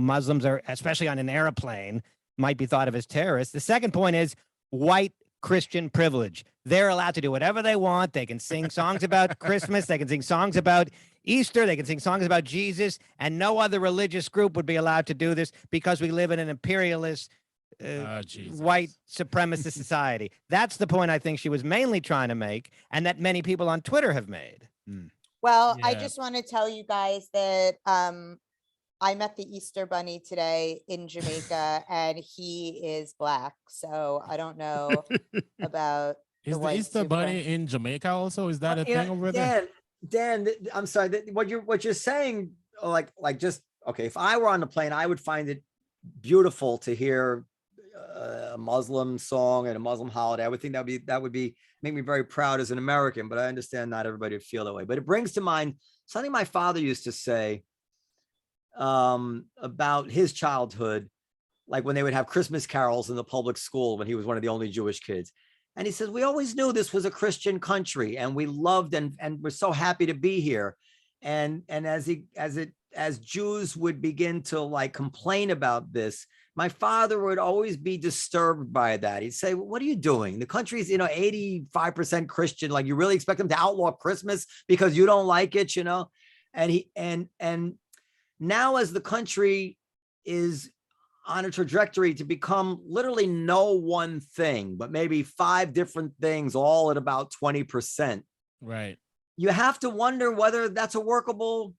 Muslims are, especially on an airplane, might be thought of as terrorists. The second point is white Christian privilege. They're allowed to do whatever they want. They can sing songs about Christmas. They can sing songs about Easter. They can sing songs about Jesus. And no other religious group would be allowed to do this because we live in an imperialist, white supremacist society. That's the point I think she was mainly trying to make, and that many people on Twitter have made. Well, I just want to tell you guys that I met the Easter Bunny today in Jamaica, and he is black. So I don't know about Is the Easter Bunny in Jamaica also? Is that a thing over there? Dan, I'm sorry. What you're saying, just okay. If I were on the plane, I would find it beautiful to hear a Muslim song and a Muslim holiday. I would think that would make me very proud as an American. But I understand not everybody would feel that way. But it brings to mind something my father used to say about his childhood, like when they would have Christmas carols in the public school when he was one of the only Jewish kids. And he says, we always knew this was a Christian country and we loved and we're so happy to be here. And as Jews would begin to complain about this, my father would always be disturbed by that. He'd say, what are you doing? The country's, 85% Christian. Like, you really expect them to outlaw Christmas because you don't like it, and now as the country is on a trajectory to become literally no one thing, but maybe 5 different things, all at about 20%. Right. You have to wonder whether that's a workable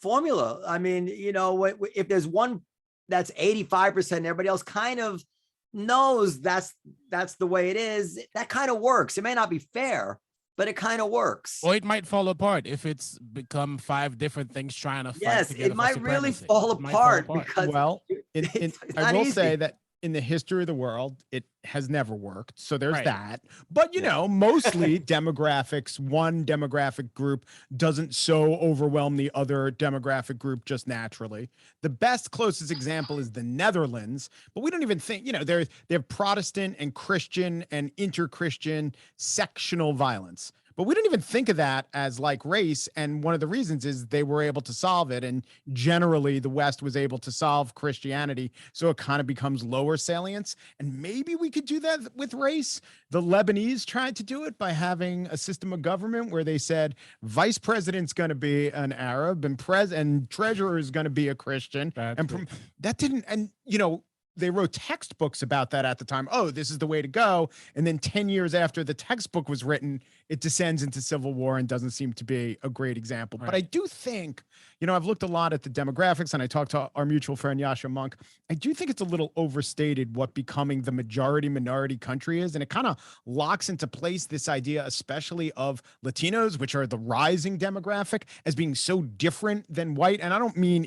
formula. I mean, if there's one that's 85%, everybody else kind of knows that's the way it is, that kind of works. It may not be fair, but it kind of works. Or it might fall apart if it's become 5 different things trying to fight. Yes, it might really fall apart because I will say that in the history of the world, it has never worked. So there's that. But, mostly demographics, one demographic group doesn't so overwhelm the other demographic group just naturally. The best closest example is the Netherlands, but we don't even think, they have Protestant and Christian and inter-Christian sectional violence. But we don't even think of that as race. And one of the reasons is they were able to solve it. And generally the West was able to solve Christianity. So it kind of becomes lower salience. And maybe we could do that with race. The Lebanese tried to do it by having a system of government where they said vice president's going to be an Arab and treasurer is going to be a Christian. That didn't, and they wrote textbooks about that at the time. Oh, this is the way to go. And then 10 years after the textbook was written, it descends into civil war and doesn't seem to be a great example. Right. But I do think, I've looked a lot at the demographics and I talked to our mutual friend, Yasha Monk. I do think it's a little overstated what becoming the majority minority country is. And it kind of locks into place this idea, especially of Latinos, which are the rising demographic, as being so different than white. And I don't mean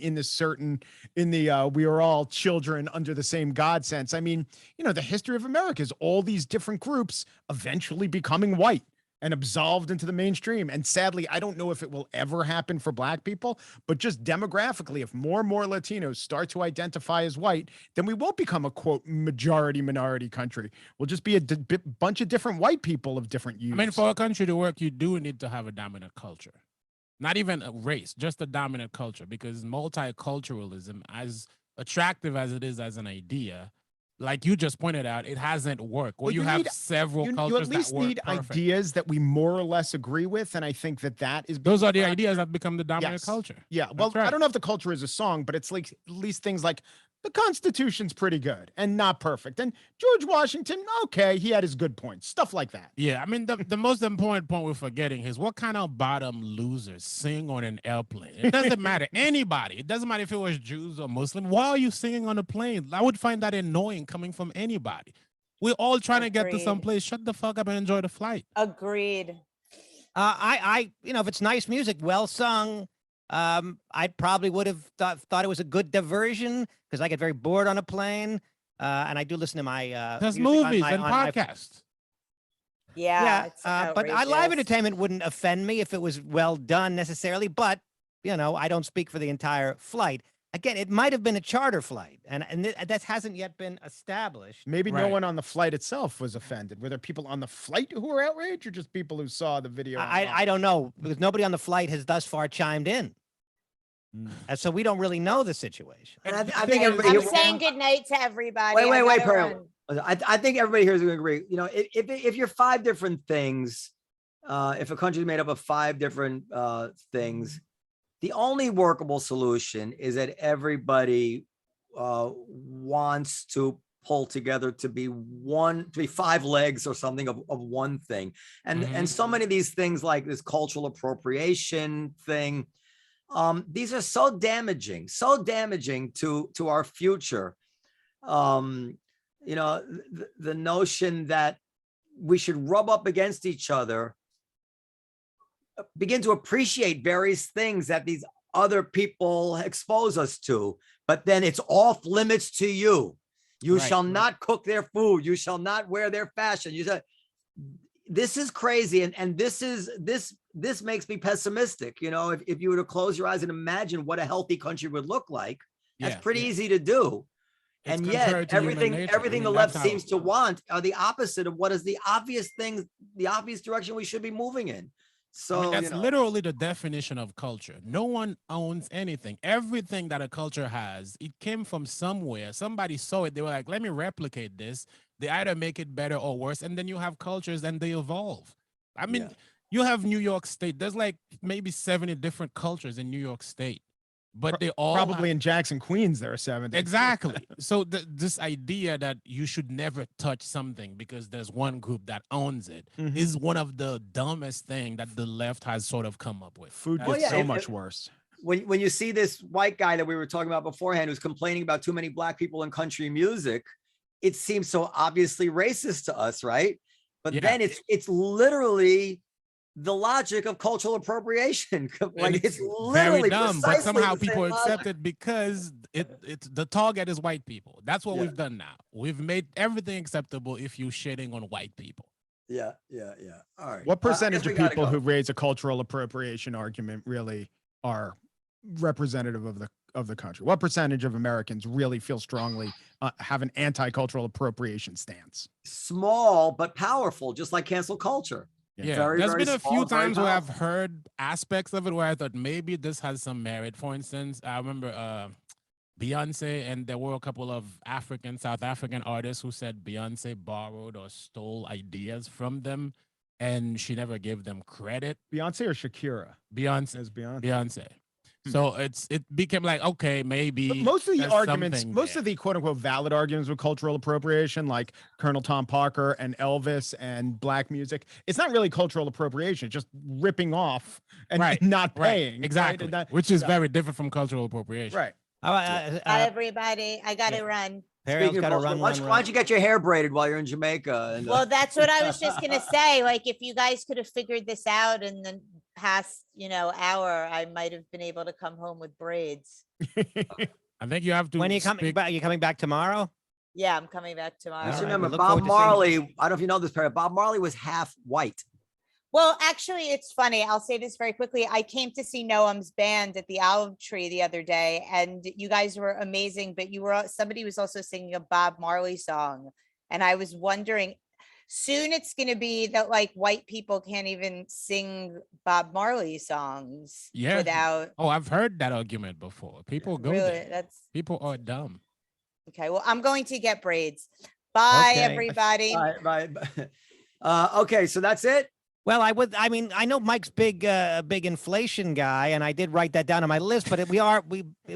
we are all children under the same God sense. I mean, the history of America is all these different groups eventually becoming white and absolved into the mainstream. And sadly, I don't know if it will ever happen for Black people, but just demographically, if more and more Latinos start to identify as white, then we won't become a, quote, majority minority country. We'll just be a bunch of different white people of different hues. I mean, for a country to work, you do need to have a dominant culture. Not even a race, just a dominant culture, because multiculturalism, as attractive as it is as an idea, like you just pointed out, it hasn't worked. Well, you have several cultures that work perfect. You at least need ideas that we more or less agree with, and I think that is... Those are the ideas that become the dominant culture. Yeah, well, I don't know if the culture is a song, but it's at least things like the Constitution's pretty good and not perfect. And George Washington, okay, he had his good points, stuff like that. Yeah, I mean, the most important point we're forgetting is what kind of bottom losers sing on an airplane? It doesn't matter. Anybody. It doesn't matter if it was Jews or Muslim. Why are you singing on a plane? I would find that annoying coming from anybody. We're all trying to get to someplace. Shut the fuck up and enjoy the flight. Agreed. If it's nice music, well sung, I probably would have thought it was a good diversion because I get very bored on a plane. And I do listen to my There's music on movies my- and on my- podcasts. Yeah, it's but live outrageous. entertainment wouldn't offend me if it was well done necessarily. But I don't speak for the entire flight. Again, it might have been a charter flight, and that hasn't yet been established. Maybe no Right. one on the flight itself was offended. Were there people on the flight who were outraged, or just people who saw the video? I don't know, because nobody on the flight has thus far chimed in. And so we don't really know the situation. And I think thing is- everybody I'm here- saying good night to everybody. Wait, I wait, gotta Periel. run. I think everybody here is going to agree. If you're 5 different things, if a country is made up of 5 different things, the only workable solution is that everybody wants to pull together to be 5 legs or something of one thing. And so many of these things, like this cultural appropriation thing, these are so damaging to our future. The notion that we should rub up against each other, begin to appreciate various things that these other people expose us to, but then it's off limits to you. You Right, shall right. not cook their food. You shall not wear their fashion. This is crazy. And this makes me pessimistic. If you were to close your eyes and imagine what a healthy country would look like, that's Yeah, pretty yeah. easy to do. It's And contrary yet to human everything nature. I the mean, left that's how- seems to want are the opposite of what is the obvious things, the obvious direction we should be moving in. So I mean, that's literally the definition of culture. No one owns anything. Everything that a culture has, it came from somewhere. Somebody saw it. They were like, let me replicate this. They either make it better or worse. And then you have cultures and they evolve. I mean, you have New York State. There's like maybe 70 different cultures in New York State, but they all Probably in Jackson, Queens, there are 70. Exactly. So this idea that you should never touch something because there's one group that owns it is one of the dumbest thing that the left has sort of come up with. Food Well, gets yeah, so if- much worse. when you see this white guy that we were talking about beforehand who's complaining about too many black people in country music, it seems so obviously racist to us, right? But Yeah. then it's literally the logic of cultural appropriation. And Like it's literally very dumb, but precisely somehow the same people logic. accept it because it's the target is white people. That's what Yeah. we've done now. We've made everything acceptable if you're shitting on white people. Yeah. All right. What I guess percentage we of gotta people go. who raise a cultural appropriation argument really are representative of the country? What percentage of Americans really feel strongly have an anti-cultural appropriation stance? Small but powerful, just like cancel culture. Yeah, Very, there's very been a small, few very times where I've powerful. heard aspects of it where I thought maybe this has some merit. For instance, I remember Beyonce, and there were a couple of South African artists who said Beyonce borrowed or stole ideas from them, and she never gave them credit. Beyonce or Shakira? Beyonce, As Beyonce. Beyonce. So it became like, okay, maybe But most of the there's arguments, something most there. of the quote unquote valid arguments with cultural appropriation, like Colonel Tom Parker and Elvis and black music, it's not really cultural appropriation, it's just ripping off and Right, not Right, paying. right? exactly, And that- which is very different from cultural appropriation. right. Bye, everybody. I gotta run. Periel's Speaking of got to culture, run, why run, don't you get your hair braided while you're in Jamaica? And, Well, that's what I was just gonna say. Like, if you guys could have figured this out in the past, hour, I might have been able to come home with braids. I think you have to. When are you coming speak- back? You coming back tomorrow? Yeah, I'm coming back tomorrow. just All right, remember, we look Bob forward to seeing you. Marley. I don't know if you know this, Perry. Bob Marley was half white. Well, actually, it's funny. I'll say this very quickly. I came to see Noam's band at the Olive Tree the other day, and you guys were amazing. But somebody was also singing a Bob Marley song, and I was wondering. Soon it's going to be that like white people can't even sing Bob Marley songs Yeah. without Oh, I've heard that argument before. People go really. there. That's People are dumb. okay. Well, I'm going to get braids. Bye, Okay. everybody. Right. Okay, so that's it. Well, I know Mike's big inflation guy, and I did write that down on my list. But we've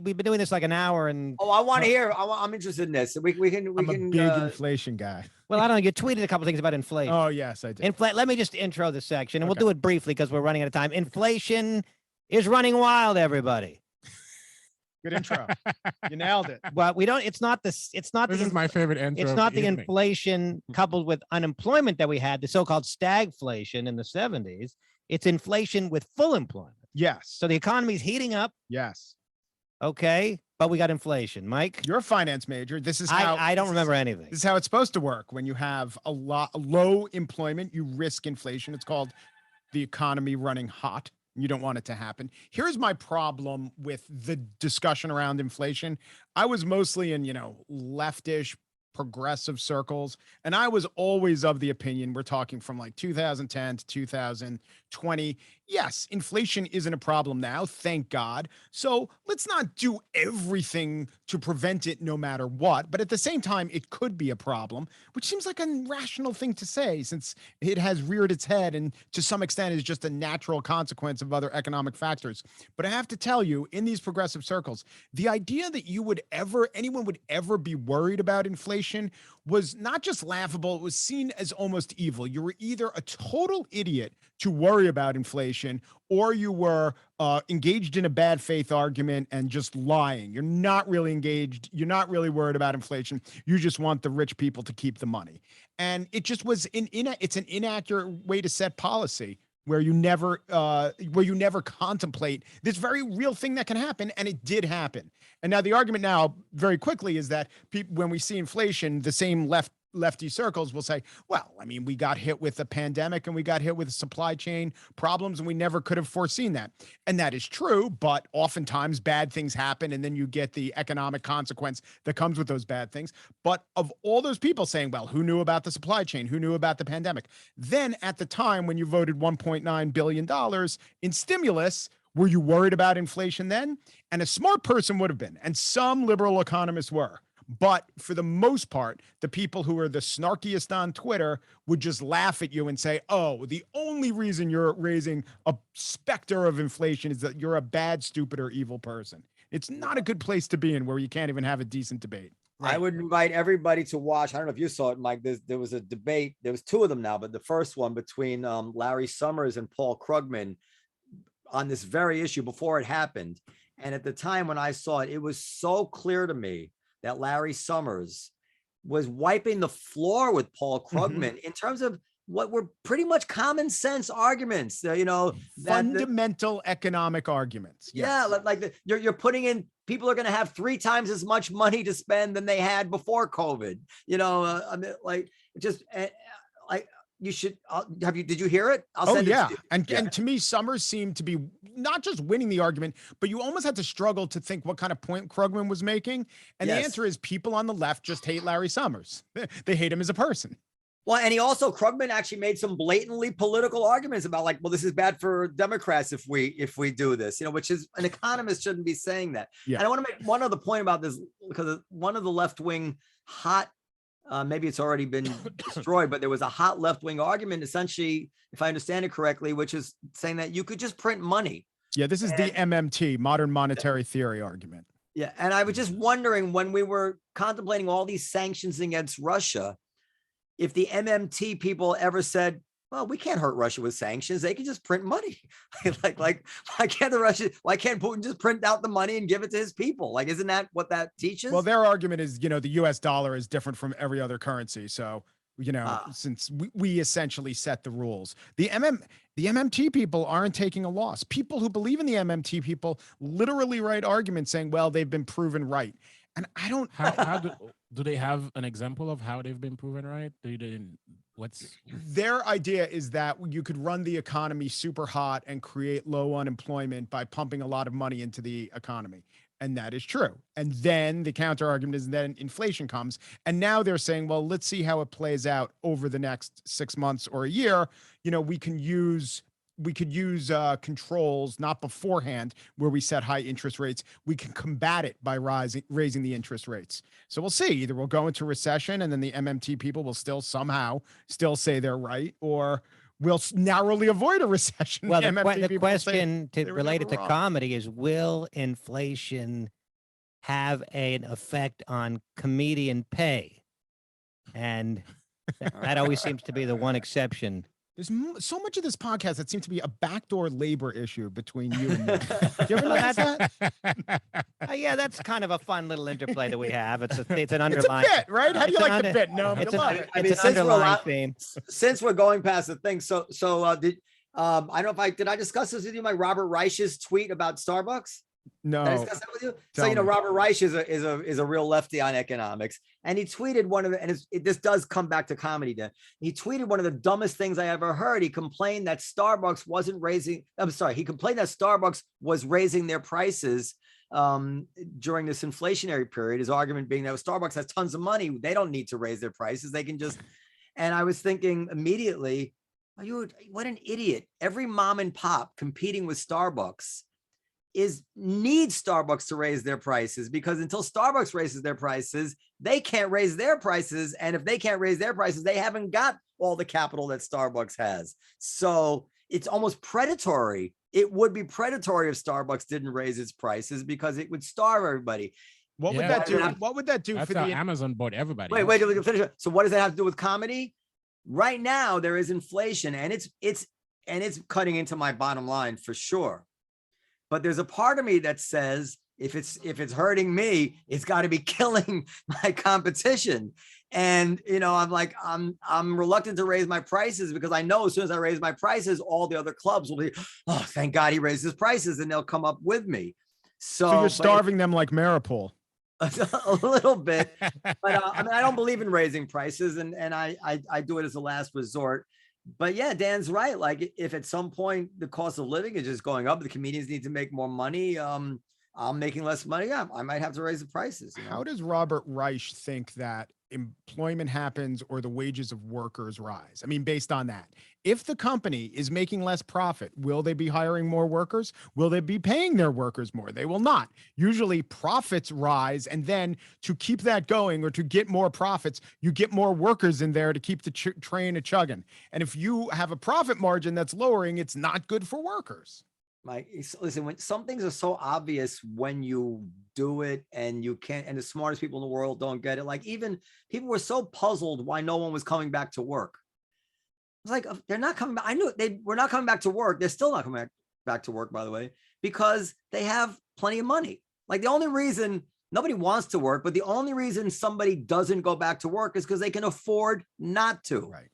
been doing this like an hour, and Oh, I want to hear. I'm interested in this. We can. I'm a can. big inflation guy. well, I don't know. You tweeted a couple things about inflation. Oh, yes, I did. Let me just intro the section, and Okay. we'll do it briefly because we're running out of time. Inflation is running wild, everybody. Good intro. You nailed it. Well, we don't. It's not This the. is my favorite intro. It's of not the evening. inflation coupled with unemployment that we had, the so-called stagflation in the 70s. It's inflation with full employment. Yes. So the economy's heating up. Yes. Okay. but we got inflation. Mike, You're a finance major. This is how I don't remember anything. This is how it's supposed to work. When you have low employment, you risk inflation. It's called the economy running hot. You don't want it to happen. Here's my problem with the discussion around inflation. I was mostly in, leftish, progressive circles, and I was always of the opinion, we're talking from like 2010 to 2020. Yes, inflation isn't a problem now, thank God. So let's not do everything to prevent it no matter what. But at the same time, it could be a problem, which seems like a rational thing to say since it has reared its head and to some extent is just a natural consequence of other economic factors. But I have to tell you, in these progressive circles, the idea that anyone would ever be worried about inflation was not just laughable, it was seen as almost evil. You were either a total idiot to worry about inflation, or you were engaged in a bad faith argument and just lying. You're not really engaged. You're not really worried about inflation. You just want the rich people to keep the money. And it just was it's an inaccurate way to set policy where you never contemplate this very real thing that can happen, and it did happen. And now the argument now, very quickly, is that when we see inflation, the same lefty circles will say, well, I mean, we got hit with a pandemic and we got hit with supply chain problems and we never could have foreseen that. And that is true, but oftentimes bad things happen and then you get the economic consequence that comes with those bad things. But of all those people saying, well, who knew about the supply chain? Who knew about the pandemic? Then at the time when you voted $1.9 billion in stimulus, were you worried about inflation then? And a smart person would have been, and some liberal economists were. But for the most part, the people who are the snarkiest on Twitter would just laugh at you and say, oh, the only reason you're raising a specter of inflation is that you're a bad, stupid, or evil person. It's not a good place to be in where you can't even have a decent debate. Right. I would invite everybody to watch. I don't know if you saw it, Mike. There was a debate. There was two of them now, but the first one between Larry Summers and Paul Krugman on this very issue before it happened. And at the time when I saw it, it was so clear to me that Larry Summers was wiping the floor with Paul Krugman in terms of what were pretty much common sense arguments, fundamental economic arguments. Yes. Yeah. You're putting in, people are going to have 3 times as much money to spend than they had before COVID, you should did you hear it? I'll send it to you. And to me, Summers seemed to be not just winning the argument, but you almost had to struggle to think what kind of point Krugman was making. And the answer is people on the left just hate Larry Summers. They hate him as a person. Well, and Krugman actually made some blatantly political arguments about well, this is bad for Democrats if we do this, which is, an economist shouldn't be saying that. Yeah. And I want to make one other point about this, because one of the left-wing hot, maybe it's already been destroyed, but there was a hot left-wing argument, essentially, if I understand it correctly, which is saying that you could just print money. Yeah, this is the MMT, modern monetary theory argument. Yeah, and I was just wondering, when we were contemplating all these sanctions against Russia, if the MMT people ever said, well, we can't hurt Russia with sanctions. They can just print money. why can't Putin just print out the money and give it to his people? Isn't that what that teaches? Well, their argument is, the US dollar is different from every other currency. So, since we essentially set the rules, the MMT people aren't taking a loss. People who believe in the MMT people literally write arguments saying, well, they've been proven right. And I don't. How do they have an example of how they've been proven right? Their idea is that you could run the economy super hot and create low unemployment by pumping a lot of money into the economy. And that is true. And then the counter argument is then inflation comes. And now they're saying, well, let's see how it plays out over the next 6 months or a year. We could use controls, not beforehand, where we set high interest rates. We can combat it by raising the interest rates. So we'll see. Either we'll go into recession and then the MMT people will still say they're right, or we'll narrowly avoid a recession. Well, the question related to comedy is, will inflation have an effect on comedian pay? And that always seems to be the one exception. There's so much of this podcast that seems to be a backdoor labor issue between you and me. Do you ever notice that? Yeah, that's kind of a fun little interplay that we have. It's an underlying. It's a bit, right? How do you like the bit? No, it's an underlying theme. Since we're going past the thing, I don't know if did I discuss this with you, my Robert Reich's tweet about Starbucks? No. Did I discuss that with you? So, Tell you know, me. Robert Reich is a real lefty on economics. And he tweeted one of the, and this does come back to comedy then. He tweeted one of the dumbest things I ever heard. He complained that Starbucks he complained that Starbucks was raising their prices during this inflationary period. His argument being that Starbucks has tons of money. They don't need to raise their prices. They can just, and I was thinking immediately, what an idiot. Every mom and pop competing with Starbucks needs Starbucks to raise their prices, because until Starbucks raises their prices, they can't raise their prices. And if they can't raise their prices, they haven't got all the capital that Starbucks has. So it's almost predatory. It would be predatory if Starbucks didn't raise its prices, because it would starve everybody. What would Yeah. that do? What would that do That's for how the Amazon bought everybody. Wait, let me finish. So what does that have to do with comedy? Right now, there is inflation, and it's cutting into my bottom line for sure. But there's a part of me that says, if it's hurting me, it's got to be killing my competition. And you know, I'm reluctant to raise my prices, because I know as soon as I raise my prices, all the other clubs will be, oh, thank God he raised his prices, and they'll come up with me. so you're starving them like Maripol. A little bit, but I mean, I don't believe in raising prices, and I do it as a last resort. But yeah, Dan's right. Like, if at some point the cost of living is just going up, the comedians need to make more money. I'm making less money. Yeah, I might have to raise the prices. You know? How does Robert Reich think that employment happens or the wages of workers rise? I mean, based on that, if the company is making less profit, will they be hiring more workers? Will they be paying their workers more? They will not. Usually profits rise, and then to keep that going, or to get more profits, you get more workers in there to keep the train a chugging. And if you have a profit margin that's lowering, it's not good for workers. Mike, listen, when some things are so obvious when you do it, and you can't, and the smartest people in the world don't get it. Like, even people were so puzzled why no one was coming back to work. It's like, they're not coming back. I knew they were not coming back to work. They're still not coming back to work, by the way, because they have plenty of money. Like, the only reason nobody wants to work, but the only reason somebody doesn't go back to work is because they can afford not to. Right.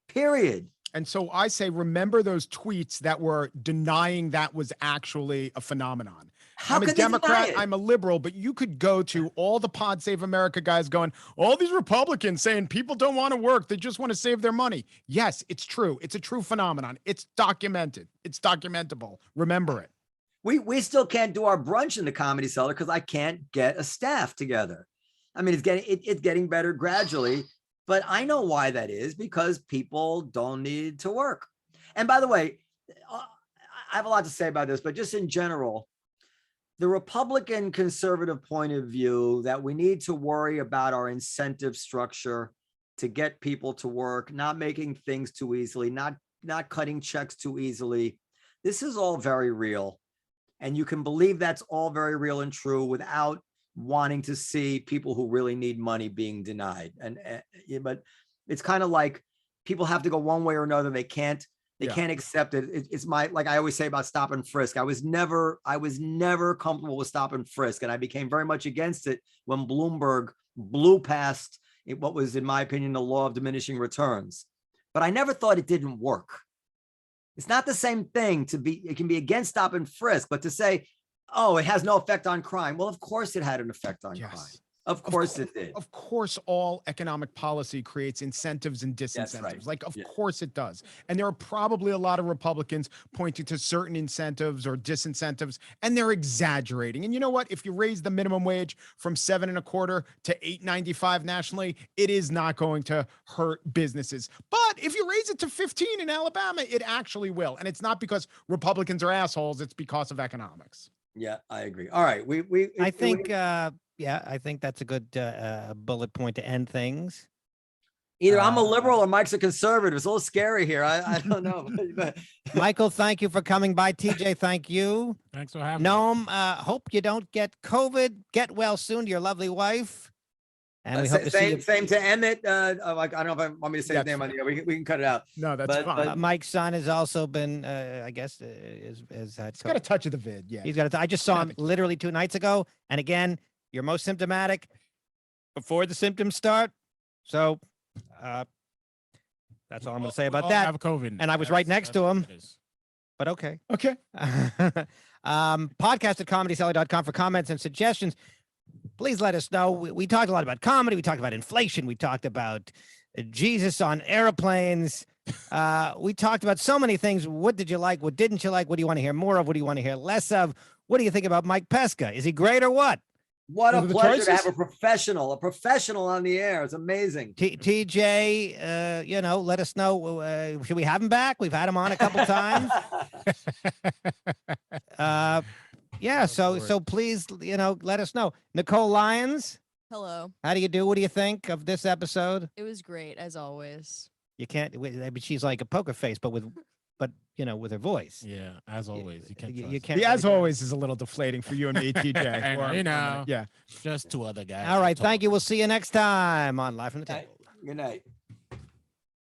Period. And so I say, remember those tweets that were denying that was actually a phenomenon. How I'm a could they deny Democrat, it? I'm a liberal, but you could go to all the Pod Save America guys going, all these Republicans saying people don't want to work, they just want to save their money. Yes, it's true. It's a true phenomenon. It's documented. It's documentable. Remember it. We still can't do our brunch in the Comedy Cellar because I can't get a staff together. I mean, it's getting better gradually, but I know why that is, because people don't need to work. And by the way, I have a lot to say about this, but just in general, the Republican conservative point of view that we need to worry about our incentive structure to get people to work, not making things too easily, not cutting checks too easily. This is all very real. And you can believe that's all very real and true without wanting to see people who really need money being denied. But it's kind of like people have to go one way or another. They can't accept it. It's like I always say about stop and frisk. I was never comfortable with stop and frisk. And I became very much against it when Bloomberg blew past what was, in my opinion, the law of diminishing returns. But I never thought it didn't work. It's not the same thing it can be against stop and frisk, but to say, oh, it has no effect on crime. Well, of course it had an effect on crime. Of course it did. Of course, all economic policy creates incentives and disincentives. Right. Like, of course it does. And there are probably a lot of Republicans pointing to certain incentives or disincentives, and they're exaggerating. And you know what? If you raise the minimum wage from $7.25 to $8.95 nationally, it is not going to hurt businesses. But if you raise it to 15 in Alabama, it actually will. And it's not because Republicans are assholes. It's because of economics. Yeah, I agree. All right. I think that's a good bullet point to end things. Either I'm a liberal or Mike's a conservative. It's a little scary here. I don't know. Michael, thank you for coming by. TJ, thank you. Thanks for having me. Noam, hope you don't get COVID. Get well soon to your lovely wife. And we hope to see you. Same to Emmett. Like, I don't know if I want me to say his name on the air. We can cut it out. No, that's fine. Mike's son has also been, I guess, is had. He's got a touch of the vid. Yeah, he's got. I just saw him literally 2 nights ago. And again, you're most symptomatic before the symptoms start. So, that's all I'm going to say about that. Have COVID, and I was right next to him. But okay. Okay. Podcast at comedycellar.com for comments and suggestions. Please let us know. We talked a lot about comedy. We talked about inflation. We talked about Jesus on airplanes. We talked about so many things. What did you like? What didn't you like? What do you want to hear more of? What do you want to hear less of? What do you think about Mike Pesca? Is he great or what? What a Those are the pleasure to have choices? a professional on the air. It's amazing. TJ, let us know. Should we have him back? We've had him on a couple times. Yeah, so please, let us know. Nicole Lyons, Hello. how do you do? What do you think of this episode? It was great as always. You can't. But she's like a poker face, but with her voice. Yeah, as always, you can't. You trust. can't. The as really- always is a little deflating for you and me, TJ. And, yeah. just two other guys. All right, talk. thank you. We'll see you next time on Live from the Table. Good night.